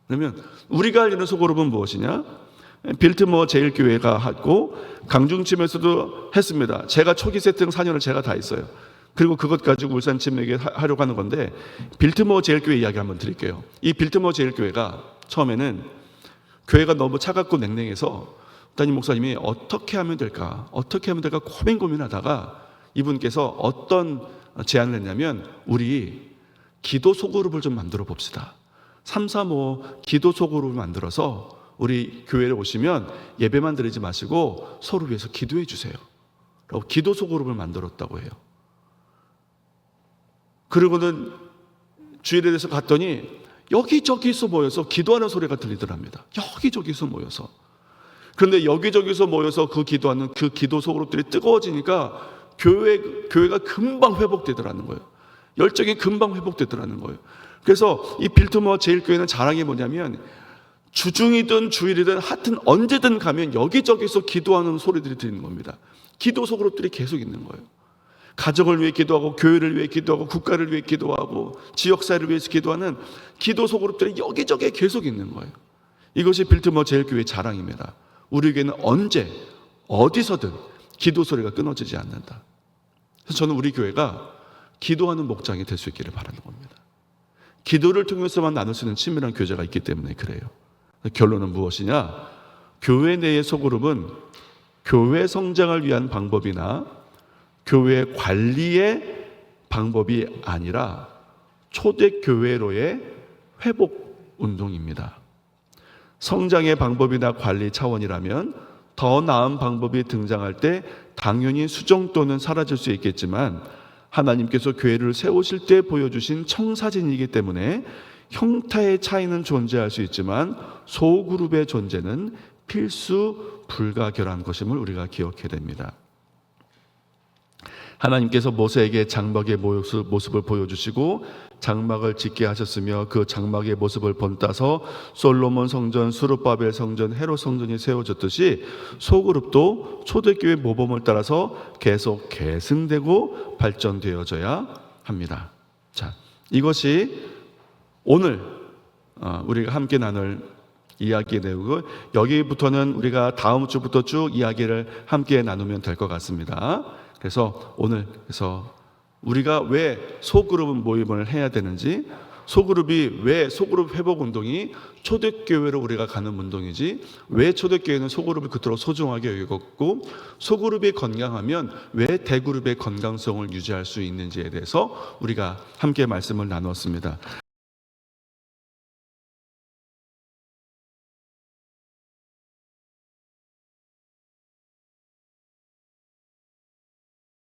그러면 우리가 알리는 소그룹은 무엇이냐? 빌트모어 제일교회가 했고 강중침에서도 했습니다. 제가 초기 세팅 4년을 제가 다 했어요. 그리고 그것 가지고 울산침에게 하려고 하는 건데, 빌트모어 제일교회 이야기 한번 드릴게요. 이 빌트모어 제일교회가 처음에는 교회가 너무 차갑고 냉랭해서 담임 목사님이 어떻게 하면 될까 고민하다가 이분께서 어떤 제안을 했냐면, 우리 기도 소그룹을 좀 만들어 봅시다. 335 기도 소그룹을 만들어서 우리 교회에 오시면 예배만 드리지 마시고 서로 위해서 기도해 주세요. 라고 기도 소그룹을 만들었다고 해요. 그리고는 주일에 대해서 갔더니 여기저기서 모여서 기도하는 소리가 들리더랍니다. 여기저기서 모여서. 그런데 여기저기서 모여서 그 기도하는 그 기도 소그룹들이 뜨거워지니까 교회가 금방 회복되더라는 거예요. 열정이 금방 회복되더라는 거예요. 그래서 이 빌트모어 제일교회는 자랑이 뭐냐면, 주중이든 주일이든 하여튼 언제든 가면 여기저기서 기도하는 소리들이 들리는 겁니다. 기도 소그룹들이 계속 있는 거예요. 가족을 위해 기도하고, 교회를 위해 기도하고, 국가를 위해 기도하고, 지역사회를 위해서 기도하는 기도 소그룹들이 여기저기에 계속 있는 거예요. 이것이 빌트모어 제일교회의 자랑입니다. 우리 교회는 언제 어디서든 기도 소리가 끊어지지 않는다. 그래서 저는 우리 교회가 기도하는 목장이 될 수 있기를 바라는 겁니다. 기도를 통해서만 나눌 수 있는 친밀한 교제가 있기 때문에 그래요. 결론은 무엇이냐? 교회 내의 소그룹은 교회 성장을 위한 방법이나 교회 관리의 방법이 아니라 초대교회로의 회복 운동입니다. 성장의 방법이나 관리 차원이라면 더 나은 방법이 등장할 때 당연히 수정 또는 사라질 수 있겠지만, 하나님께서 교회를 세우실 때 보여주신 청사진이기 때문에 형태의 차이는 존재할 수 있지만 소그룹의 존재는 필수 불가결한 것임을 우리가 기억해야 됩니다. 하나님께서 모세에게 장막의 모습을 보여주시고 장막을 짓게 하셨으며, 그 장막의 모습을 본따서 솔로몬 성전, 스룹바벨 성전, 헤롯 성전이 세워졌듯이 소그룹도 초대교회 모범을 따라서 계속 계승되고 발전되어져야 합니다. 자, 이것이 오늘 우리가 함께 나눌 이야기의 내용이고, 여기부터는 우리가 다음 주부터 쭉 이야기를 함께 나누면 될 것 같습니다. 그래서 오늘 우리가 왜 소그룹 모임을 해야 되는지, 소그룹이 왜 소그룹 회복 운동이 초대교회로 우리가 가는 운동이지, 왜 초대교회는 소그룹을 그토록 소중하게 여겼고, 소그룹이 건강하면 왜 대그룹의 건강성을 유지할 수 있는지에 대해서 우리가 함께 말씀을 나눴습니다.